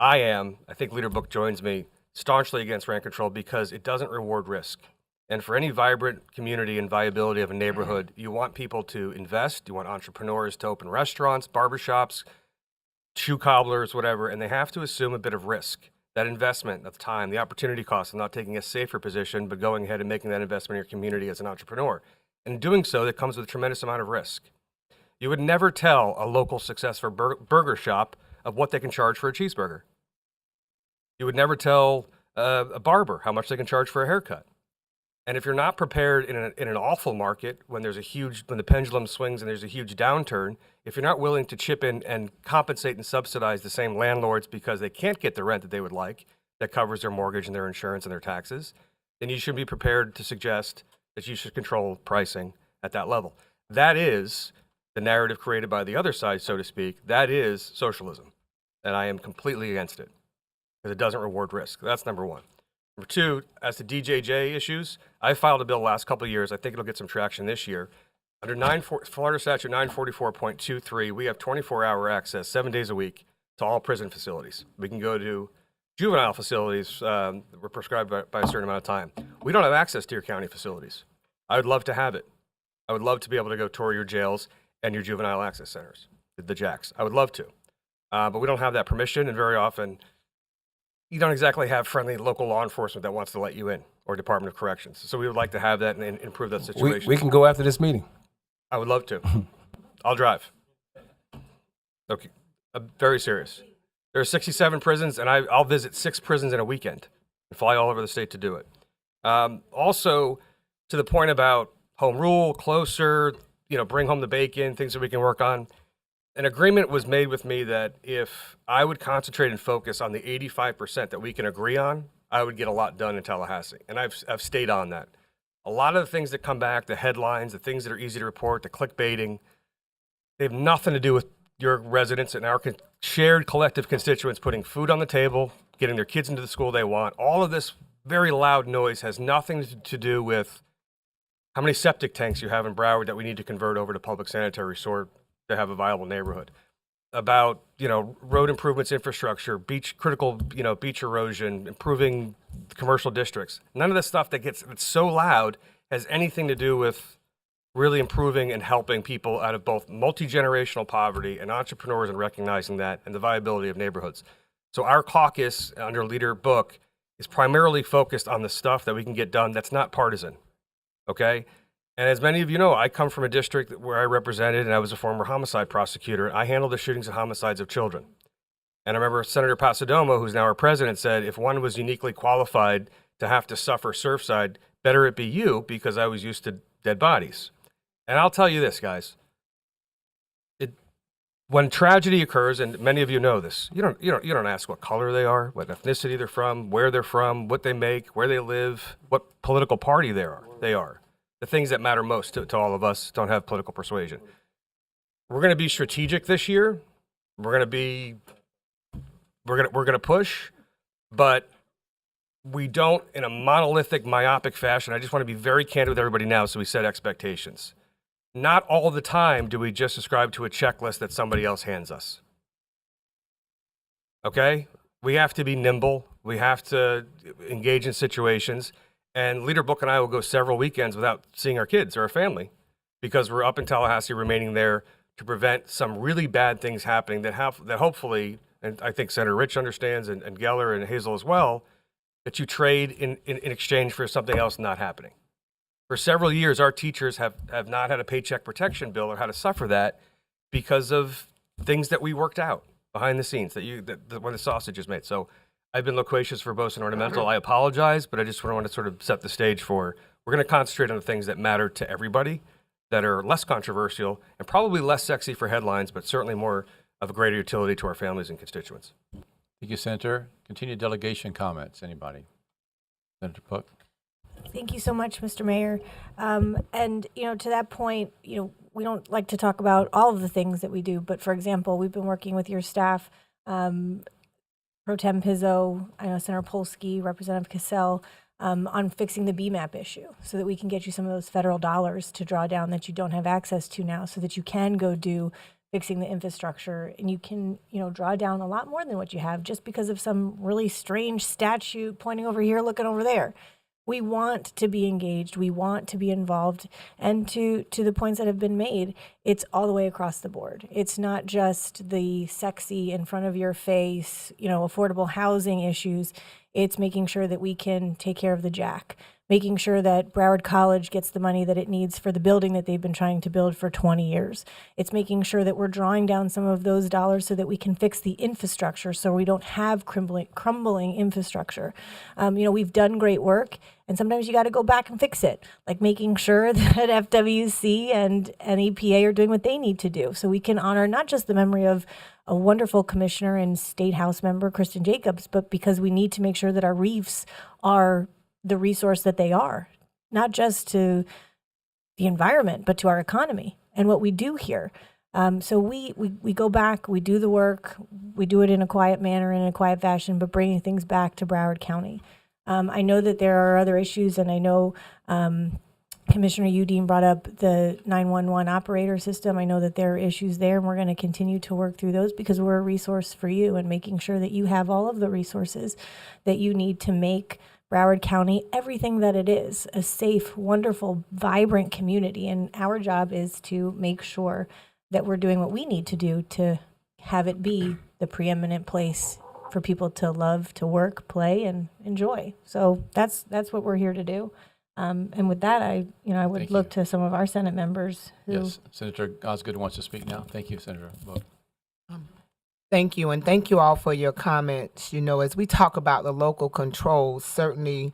I think Leader Book joins me, staunchly against rent control because it doesn't reward risk. And for any vibrant community and viability of a neighborhood, you want people to invest, you want entrepreneurs to open restaurants, barbershops, shoe cobblers, whatever, and they have to assume a bit of risk. That investment of time, the opportunity cost of not taking a safer position, but going ahead and making that investment in your community as an entrepreneur. And in doing so, that comes with a tremendous amount of risk. You would never tell a local successful burger shop of what they can charge for a cheeseburger. You would never tell a barber how much they can charge for a haircut. And if you're not prepared in an awful market, when the pendulum swings and there's a huge downturn, if you're not willing to chip in and compensate and subsidize the same landlords because they can't get the rent that they would like, that covers their mortgage and their insurance and their taxes, then you should be prepared to suggest that you should control pricing at that level. That is the narrative created by the other side, so to speak. That is socialism. And I am completely against it because it doesn't reward risk. That's number one. Number two, as to DJJ issues, I filed a bill the last couple of years. I think it'll get some traction this year. Under Florida Statute 944.23, we have 24-hour access 7 days a week to all prison facilities. We can go to juvenile facilities we're prescribed by a certain amount of time. We don't have access to your county facilities. I would love to have it. I would love to be able to go tour your jails and your juvenile access centers, the JACs. I would love to. But we don't have that permission, and very often you don't exactly have friendly local law enforcement that wants to let you in, or Department of Corrections. So we would like to have that and improve that situation. We can go after this meeting. I would love to. I'll drive. Okay, I'm very serious. There are 67 prisons, and I'll visit 6 prisons in a weekend and fly all over the state to do it. Also, to the point about home rule, closer, bring home the bacon, things that we can work on. An agreement was made with me that if I would concentrate and focus on the 85% that we can agree on, I would get a lot done in Tallahassee. And I've stayed on that. A lot of the things that come back, the headlines, the things that are easy to report, the clickbaiting, They have nothing to do with your residents and our shared collective constituents putting food on the table, getting their kids into the school they want. All of this very loud noise has nothing to do with how many septic tanks you have in Broward that we need to convert over to public sanitary sewer to have a viable neighborhood. About, road improvements, infrastructure, critical, beach erosion, improving commercial districts. None of the stuff that's so loud has anything to do with really improving and helping people out of both multi-generational poverty and entrepreneurs and recognizing that and the viability of neighborhoods. So our caucus under Leader Book is primarily focused on the stuff that we can get done that's not partisan, okay? And as many of you know, I come from a district where I represented, and I was a former homicide prosecutor. I handled the shootings and homicides of children. And I remember Senator Pasadoma, who's now our president, said, if one was uniquely qualified to have to suffer Surfside, better it be you, because I was used to dead bodies. And I'll tell you this, guys. When tragedy occurs, and many of you know this, you don't ask what color they are, what ethnicity they're from, where they're from, what they make, where they live, what political party they are. The things that matter most to all of us don't have political persuasion. We're going to be strategic this year. We're going to push, but we don't in a monolithic, myopic fashion. I just want to be very candid with everybody now so we set expectations. Not all the time do we just subscribe to a checklist that somebody else hands us. Okay? We have to be nimble. We have to engage in situations. And Leader Book and I will go several weekends without seeing our kids or our family because we're up in Tallahassee remaining there to prevent some really bad things happening that hopefully, and I think Senator Rich understands and Geller and Hazel as well, that you trade in exchange for something else not happening. For several years, our teachers have not had a paycheck protection bill or had to suffer that because of things that we worked out behind the scenes when the sausage is made. So I've been loquacious, verbose, and ornamental. I apologize, but I just want to sort of set the stage for we're going to concentrate on the things that matter to everybody, that are less controversial and probably less sexy for headlines, but certainly more of a greater utility to our families and constituents. Thank you, Senator. Continued delegation comments. Anybody? Senator Pook? Thank you so much, Mr. Mayor. And, to that point, we don't like to talk about all of the things that we do, but for example, we've been working with your staff, Pro Tem Pizzo, I know Senator Polsky, Representative Cassell, on fixing the BMAP issue so that we can get you some of those federal dollars to draw down that you don't have access to now so that you can go do fixing the infrastructure and you can, draw down a lot more than what you have just because of some really strange statute pointing over here, looking over there. We want to be engaged. We want to be involved. And to the points that have been made, it's all the way across the board. It's not just the sexy in front of your face, affordable housing issues. It's making sure that we can take care of the Jack, making sure that Broward College gets the money that it needs for the building that they've been trying to build for 20 years. It's making sure that we're drawing down some of those dollars so that we can fix the infrastructure so we don't have crumbling infrastructure. We've done great work, and sometimes you got to go back and fix it, like making sure that FWC and EPA are doing what they need to do so we can honor not just the memory of a wonderful commissioner and state house member, Kristen Jacobs, but because we need to make sure that our reefs are the resource that they are, not just to the environment, but to our economy and what we do here. So we go back, we do the work, we do it in a quiet manner, in a quiet fashion, but bringing things back to Broward County. I know that there are other issues, and I know Commissioner Udine brought up the 911 operator system. I know that there are issues there, and we're going to continue to work through those because we're a resource for you and making sure that you have all of the resources that you need to make Broward County everything that it is, a safe, wonderful, vibrant community. And our job is to make sure that we're doing what we need to do to have it be the preeminent place for people to love, to work, play, and enjoy. So that's what we're here to do. And with that, I would look to some of our Senate members who. Yes, Senator Osgood wants to speak now. Thank you, Senator Book. Thank you, and thank you all for your comments. As we talk about the local control, certainly,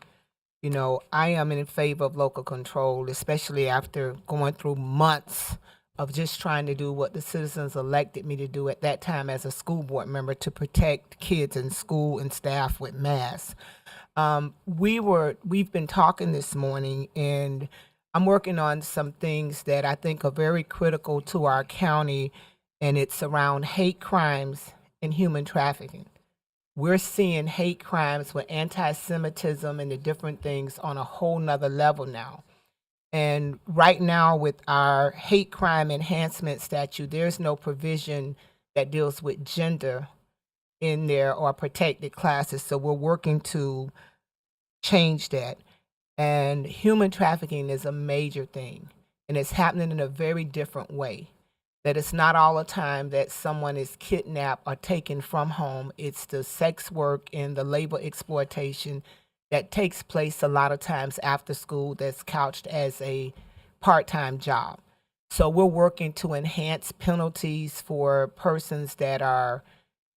I am in favor of local control, especially after going through months of just trying to do what the citizens elected me to do at that time as a school board member to protect kids in school and staff with masks. We've been talking this morning, and I'm working on some things that I think are very critical to our county, and it's around hate crimes and human trafficking. We're seeing hate crimes with anti-Semitism and the different things on a whole nother level now. And right now, with our hate crime enhancement statute, there's no provision that deals with gender in there or protected classes. So we're working to change that. And human trafficking is a major thing, and it's happening in a very different way. That it's not all the time that someone is kidnapped or taken from home. It's the sex work and the labor exploitation that takes place a lot of times after school that's couched as a part-time job. So we're working to enhance penalties for persons that are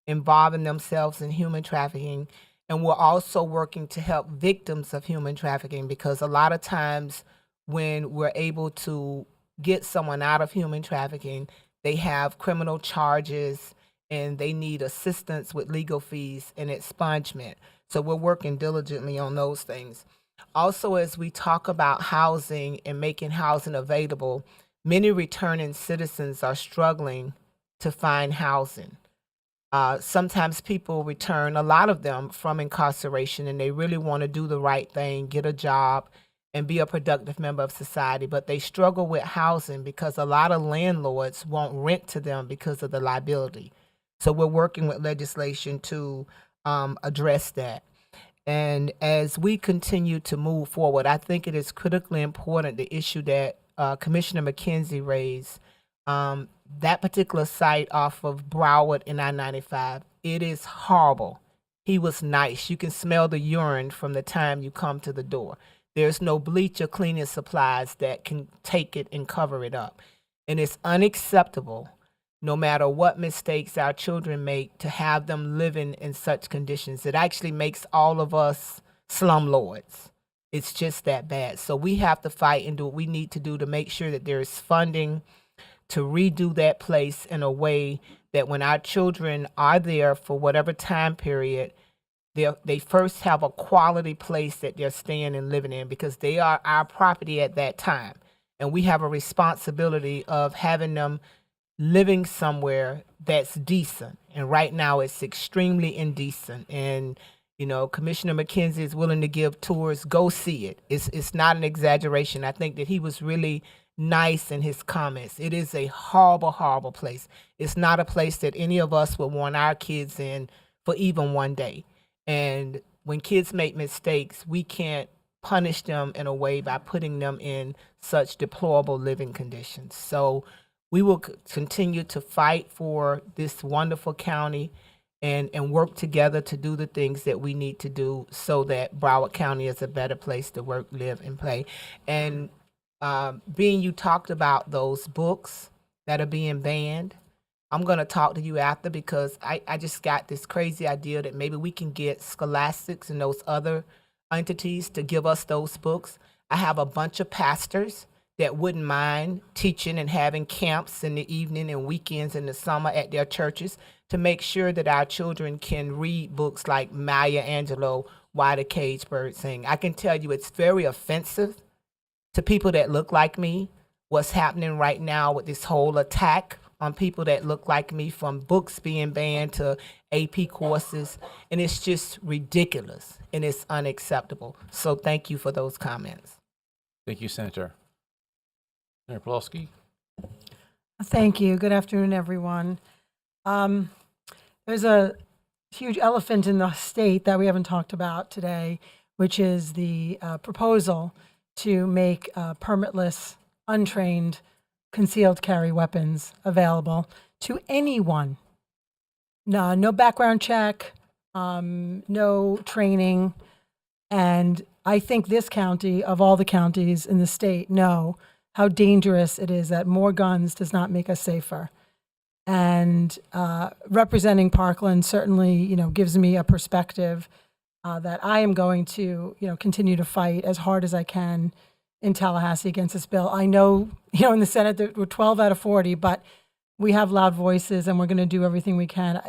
involving themselves in human trafficking. And we're also working to help victims of human trafficking, because a lot of times when we're able to get someone out of human trafficking, they have criminal charges and they need assistance with legal fees and expungement. So we're working diligently on those things. Also, as we talk about housing and making housing available, many returning citizens are struggling to find housing. Sometimes people return, a lot of them, from incarceration, and they really want to do the right thing, get a job, and be a productive member of society, but they struggle with housing because a lot of landlords won't rent to them because of the liability. So we're working with legislation to address that. And as we continue to move forward, I think it is critically important, the issue that Commissioner McKenzie raised, that particular site off of Broward and I-95, it is horrible. He was nice. You can smell the urine from the time you come to the door. There's no bleach or cleaning supplies that can take it and cover it up. And it's unacceptable, no matter what mistakes our children make, to have them living in such conditions. It actually makes all of us slumlords. It's just that bad. So we have to fight and do what we need to do to make sure that there is funding to redo that place in a way that when our children are there for whatever time period, they first have a quality place that they're staying and living in, because they are our property at that time. And we have a responsibility of having them living somewhere that's decent. And right now it's extremely indecent. And, you know, Commissioner McKenzie is willing to give tours. Go see it. It's not an exaggeration. I think that he was really nice in his comments. It is a horrible, horrible place. It's not a place that any of us would want our kids in for even one day. And when kids make mistakes, we can't punish them in a way by putting them in such deplorable living conditions. So we will continue to fight for this wonderful county and work together to do the things that we need to do so that Broward County is a better place to work, live, and play. And being you talked about those books that are being banned, I'm going to talk to you after, because I just got this crazy idea that maybe we can get Scholastics and those other entities to give us those books. I have a bunch of pastors that wouldn't mind teaching and having camps in the evening and weekends in the summer at their churches to make sure that our children can read books like Maya Angelou, Why the Caged Bird Sing. I can tell you it's very offensive to people that look like me, what's happening right now with this whole attack on people that look like me, from books being banned to AP courses. And it's just ridiculous and it's unacceptable. So thank you for those comments. Thank you, Senator. Senator Pulaski? Thank you. Good afternoon, everyone. There's a huge elephant in the state that we haven't talked about today, which is the proposal to make permitless, untrained, concealed carry weapons available to anyone. No background check, no training. And I think this county, of all the counties in the state, know how dangerous it is, that more guns does not make us safer. And representing Parkland certainly, gives me a perspective that I am going to, continue to fight as hard as I can in Tallahassee against this bill. I know, in the Senate that we're 12 out of 40, but we have loud voices and we're going to do everything we can.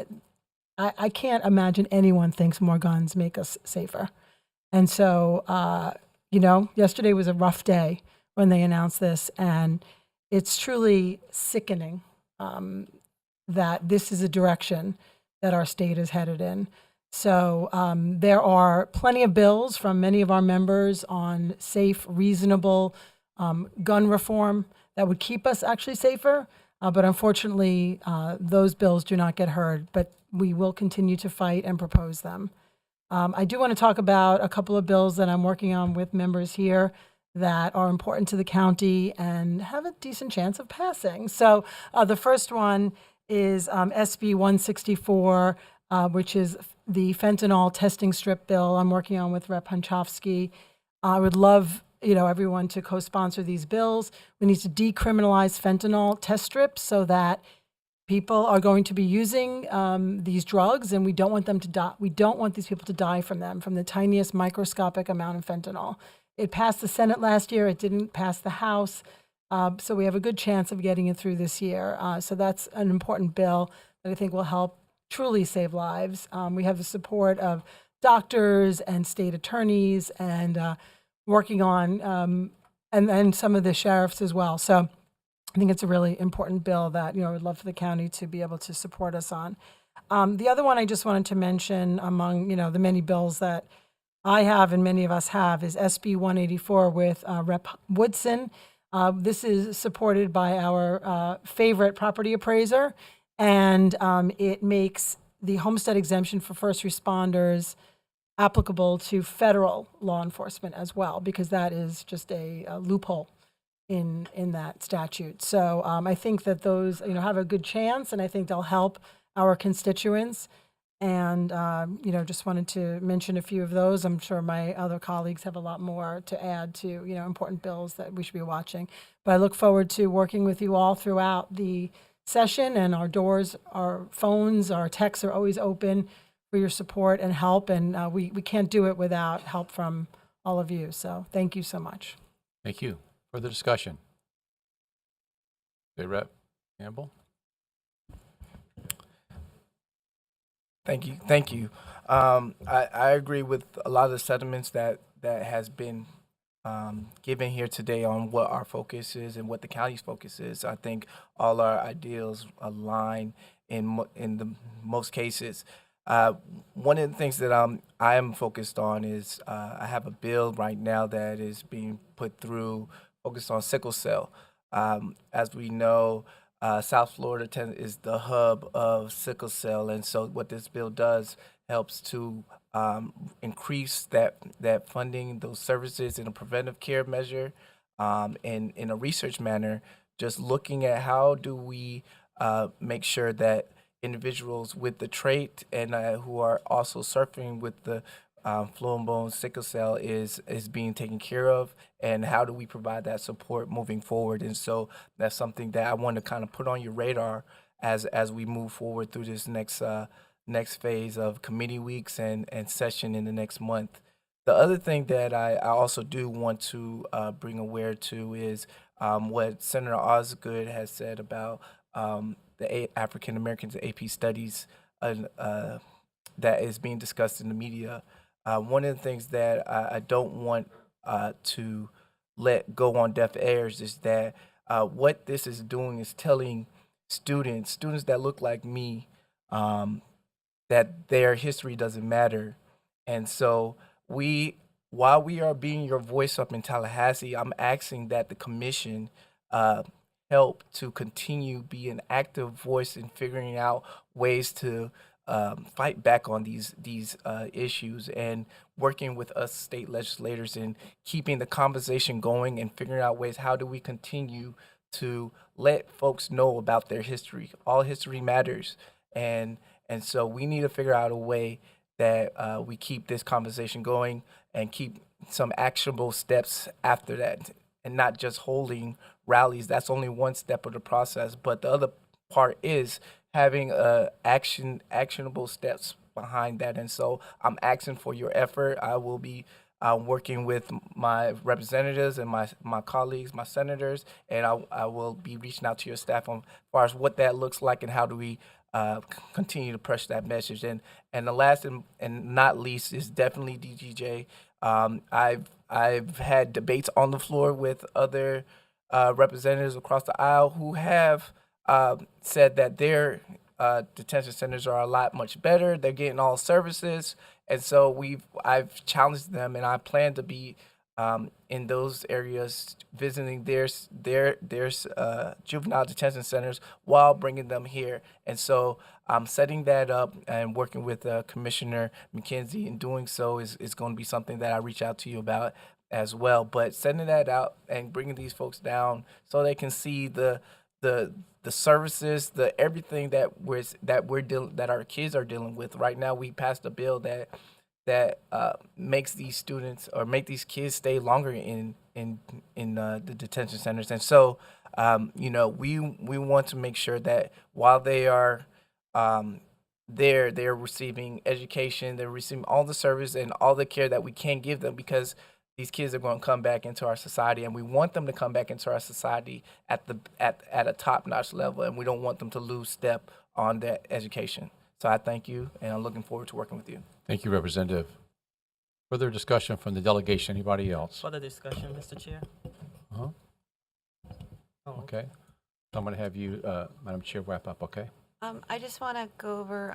I can't imagine anyone thinks more guns make us safer. And so, yesterday was a rough day when they announced this, and it's truly sickening that this is a direction that our state is headed in. So there are plenty of bills from many of our members on safe, reasonable gun reform that would keep us actually safer. But unfortunately, those bills do not get heard. But we will continue to fight and propose them. I do want to talk about a couple of bills that I'm working on with members here that are important to the county and have a decent chance of passing. So the first one is SB 164, which is the fentanyl testing strip bill I'm working on with Rep. Hunchofsky. I would love everyone to co-sponsor these bills. We need to decriminalize fentanyl test strips so that people are going to be using these drugs, and we don't want them to die. We don't want these people to die from them, from the tiniest microscopic amount of fentanyl. It passed the Senate last year. It didn't pass the House. So we have a good chance of getting it through this year. So that's an important bill that I think will help truly save lives. We have the support of doctors and state attorneys and working on, and some of the sheriffs as well. So I think it's a really important bill that, I would love for the county to be able to support us on. The other one I just wanted to mention among, the many bills that I have and many of us have is SB 184 with Rep. Woodson. This is supported by our favorite property appraiser, and it makes the homestead exemption for first responders applicable to federal law enforcement as well, because that is just a loophole in that statute. So I think that those have a good chance, and I think they'll help our constituents. And just wanted to mention a few of those. I'm sure my other colleagues have a lot more to add to important bills that we should be watching. But I look forward to working with you all throughout the session, and our doors, our phones, our texts are always open for your support and help. And we can't do it without help from all of you. So thank you so much. Thank you. Further discussion? State Rep. Campbell? Thank you. I agree with a lot of the sentiments that has been given here today on what our focus is and what the county's focus is. I think all our ideals align in the most cases. One of the things that I am focused on is I have a bill right now that is being put through focused on sickle cell. As we know, South Florida is the hub of sickle cell, and so what this bill does helps to increase that funding, those services in a preventive care measure, and in a research manner, just looking at how do we make sure that individuals with the trait and who are also suffering with the flow and bone sickle cell is being taken care of, and how do we provide that support moving forward. And so that's something that I want to kind of put on your radar as we move forward through this next phase of committee weeks and session in the next month. The other thing that I also do want to bring aware to is what Senator Osgood has said about the African Americans AP studies that is being discussed in the media. One of the things that I don't want to let go on deaf ears is that what this is doing is telling students that look like me, that their history doesn't matter. And so while we are being your voice up in Tallahassee, I'm asking that the commission help to continue be an active voice in figuring out ways to fight back on these issues, and working with us state legislators in keeping the conversation going and figuring out ways how do we continue to let folks know about their history. All history matters, and so we need to figure out a way that we keep this conversation going and keep some actionable steps after that, and not just holding rallies. That's only one step of the process, but the other part is having actionable steps behind that. And so I'm asking for your effort. I will be working with my representatives and my colleagues, my senators, and I will be reaching out to your staff on as far as what that looks like and how do we continue to push that message. And the last and not least is definitely DGJ. I've had debates on the floor with other representatives across the aisle who have said that their detention centers are a lot much better. They're getting all services, and so I've challenged them, and I plan to be in those areas visiting their juvenile detention centers while bringing them here. And so I'm setting that up and working with Commissioner McKenzie, and doing so is going to be something that I reach out to you about as well. But setting that out and bringing these folks down so they can see the services, the everything that our kids are dealing with. Right now, we passed a bill that makes these students or make these kids stay longer in the detention centers. And so, we want to make sure that while they are they're receiving education, they're receiving all the service and all the care that we can give them, because these kids are going to come back into our society, and we want them to come back into our society at a top-notch level, and we don't want them to lose step on that education. So I thank you, and I'm looking forward to working with you. Thank you, Representative. Further discussion from the delegation. Anybody else? Further discussion, Mr. Chair. Okay. So I'm going to have you, Madam Chair, wrap up, okay? I just want to go over,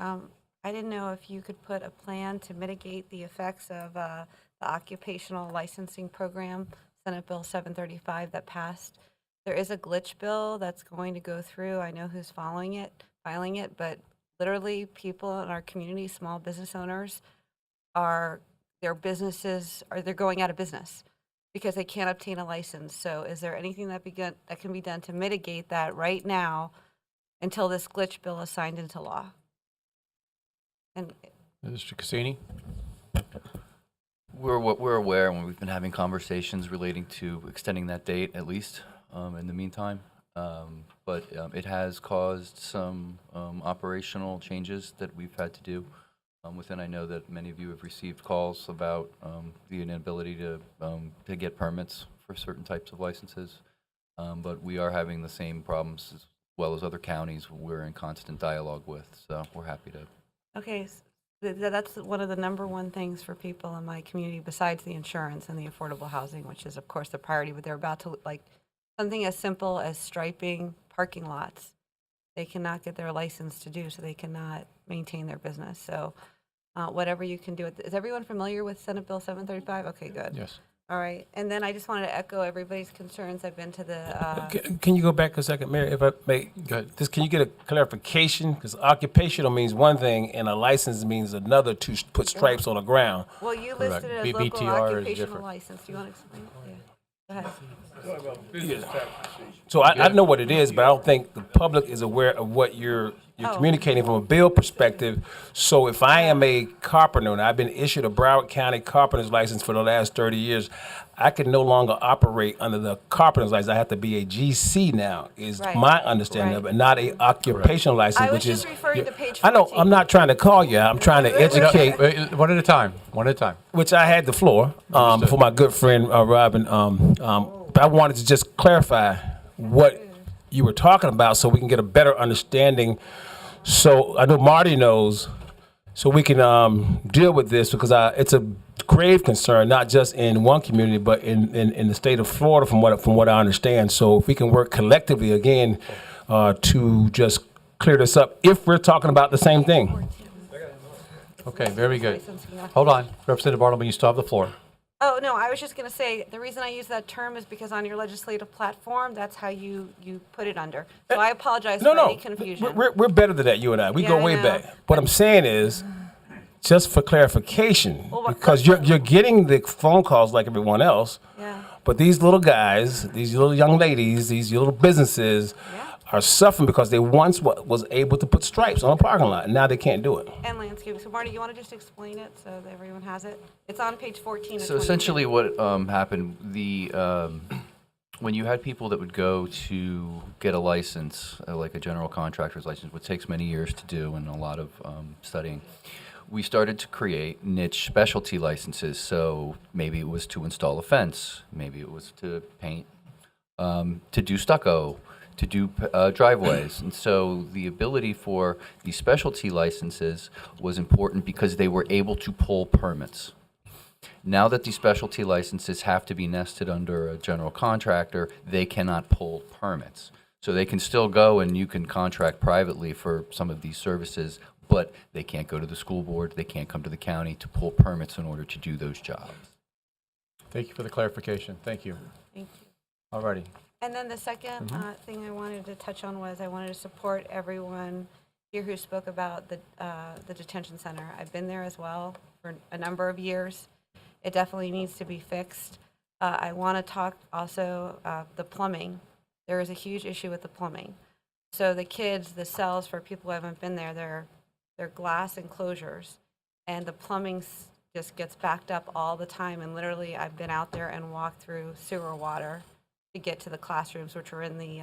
I didn't know if you could put a plan to mitigate the effects of the occupational licensing program, Senate Bill 735 that passed. There is a glitch bill that's going to go through. I know who's filing it, but literally people in our community, small business owners, they're going out of business because they can't obtain a license. So is there anything that can be done to mitigate that right now until this glitch bill is signed into law? And Mr. Cassini? We're aware, and we've been having conversations relating to extending that date at least in the meantime. But it has caused some operational changes that we've had to do within. I know that many of you have received calls about the inability to get permits for certain types of licenses. But we are having the same problems as well as other counties we're in constant dialogue with. So we're happy to. okay, that's one of the number one things for people in my community besides the insurance and the affordable housing, which is of course the priority, but they're about to, like, something as simple as striping parking lots. They cannot get their license to do, so they cannot maintain their business. So whatever you can do. Is everyone familiar with Senate Bill 735? Okay, good. Yes. All right. And then I just wanted to echo everybody's concerns. I've been to the... Can you go back a second, Mayor, if I may? Just, can you get a clarification? Because occupational means one thing and a license means another, to put stripes on the ground. Well, you listed it as local occupational license. Do you want to explain it? Yeah. Go ahead. So I know what it is, but I don't think the public is aware of what you're communicating from a bill perspective. So if I am a carpenter and I've been issued a Broward County carpenter's license for the last 30 years, I can no longer operate under the carpenter's license. I have to be a GC now, is my understanding of it, not a occupational license, I was which just is. referring to page 14. I know, I'm not trying to call you. I'm trying to educate. One at a time. One at a time. Which I had the floor for my good friend Robin. But I wanted to just clarify what you were talking about so we can get a better understanding. So I know Marty knows, so we can deal with this, because it's a grave concern, not just in one community, but in the state of Florida, from what I understand. So if we can work collectively again to just clear this up, if we're talking about the same thing. Okay, very good. Hold on. Representative Bartleby, you still have the floor. Oh, no, I was just going to say, the reason I use that term is because on your legislative platform, that's how you put it under. So I apologize for any confusion. We're better than that, you and I. We go way back. What I'm saying is, just for clarification, because you're getting the phone calls like everyone else, but these little guys, these little young ladies, these little businesses are suffering because they once was able to put stripes on a parking lot, and now they can't do it. And landscaping. So Marty, you want to just explain it so that everyone has it? It's on page 14 of So 22. essentially what happened, when you had people that would go to get a license, like a general contractor's license, which takes many years to do and a lot of studying, we started to create niche specialty licenses. So maybe it was to install a fence, maybe it was to paint, to do stucco, to do driveways. And so the ability for these specialty licenses was important because they were able to pull permits. Now that these specialty licenses have to be nested under a general contractor, they cannot pull permits. So they can still go and you can contract privately for some of these services, but they can't go to the school board, they can't come to the county to pull permits in order to do those jobs. Thank you for the clarification. Thank you. Thank you. All righty. And then the second thing I wanted to touch on was I wanted to support everyone here who spoke about the detention center. I've been there as well for a number of years. It definitely needs to be fixed. I want to talk also the plumbing. There is a huge issue with the plumbing. So the kids, the cells for people who haven't been there, they're glass enclosures, and the plumbing just gets backed up all the time. And literally, I've been out there and walked through sewer water to get to the classrooms, which are in the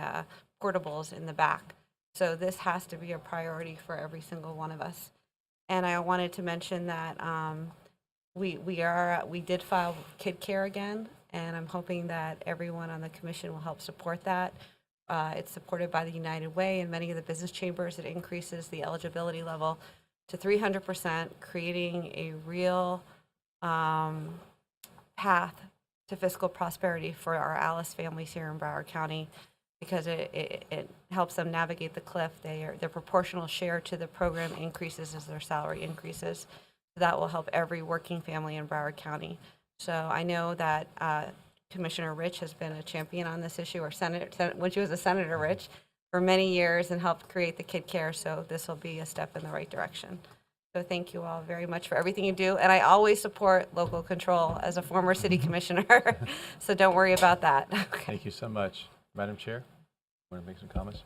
portables in the back. So this has to be a priority for every single one of us. And I wanted to mention that we did file Kid Care again, and I'm hoping that everyone on the commission will help support that. It's supported by the United Way and many of the business chambers. It increases the eligibility level to 300%, creating a real path to fiscal prosperity for our Alice families here in Broward County, because it helps them navigate the cliff. Their proportional share to the program increases as their salary increases. So that will help every working family in Broward County. So I know that Commissioner Rich has been a champion on this issue, or when she was a Senator Rich, for many years, and helped create the Kid Care. So this will be a step in the right direction. So thank you all very much for everything you do. And I always support local control as a former city commissioner. So don't worry about that. Okay. Thank you so much. Madam Chair, want to make some comments?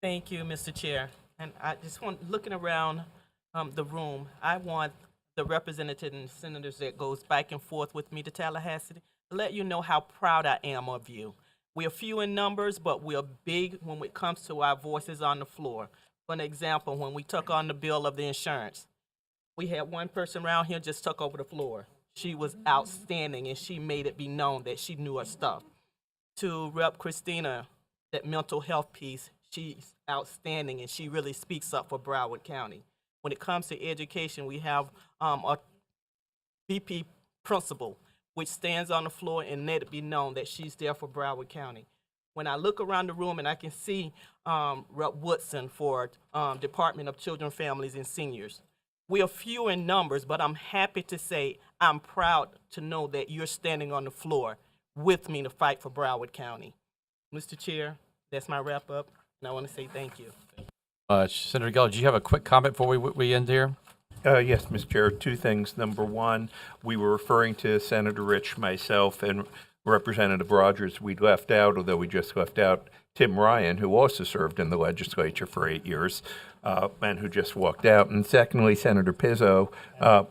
Thank you, Mr. Chair. And I just want, looking around the room, I want the representatives and senators that goes back and forth with me to Tallahassee to let you know how proud I am of you. We are few in numbers, but we are big when it comes to our voices on the floor. For an example, when we took on the bill of the insurance, we had one person around here just took over the floor. She was outstanding, and she made it be known that she knew her stuff. To Rep. Christina, that mental health piece, she's outstanding, and she really speaks up for Broward County. When it comes to education, we have a VP principal, which stands on the floor and let it be known that she's there for Broward County. When I look around the room and I can see Rep. Woodson for Department of Children, Families, and Seniors, we are few in numbers, but I'm happy to say I'm proud to know that you're standing on the floor with me to fight for Broward County. Mr. Chair, that's my wrap up, and I want to say thank you. Senator Geller, do you have a quick comment before we end here? Yes, Mr. Chair, two things. Number one, we were referring to Senator Rich, myself, and Representative Rogers. We left out, although we just left out Tim Ryan, who also served in the legislature for 8 years, and who just walked out. And secondly, Senator Pizzo. I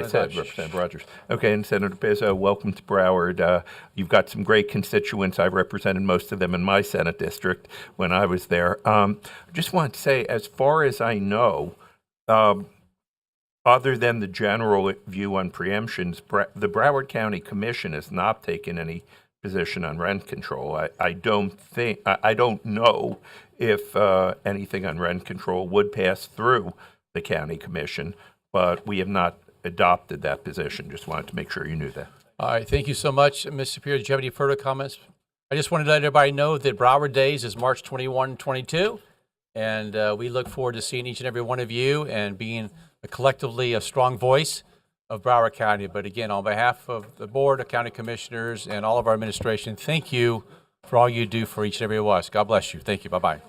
said Representative Rogers. Okay, and Senator Pizzo, welcome to Broward. You've got some great constituents. I represented most of them in my Senate district when I was there. Just want to say, as far as I know, other than the general view on preemptions, the Broward County Commission has not taken any position on rent control. I don't know if anything on rent control would pass through the county commission, but we have not adopted that position. Just wanted to make sure you knew that. All right, thank you so much. Ms. Superior, do you have any further comments? I just wanted to let everybody know that Broward Days is March 21, 22, and we look forward to seeing each and every one of you and being collectively a strong voice of Broward County. But again, on behalf of the board, of county commissioners, and all of our administration, thank you for all you do for each and every one of us. God bless you. Thank you. Bye-bye.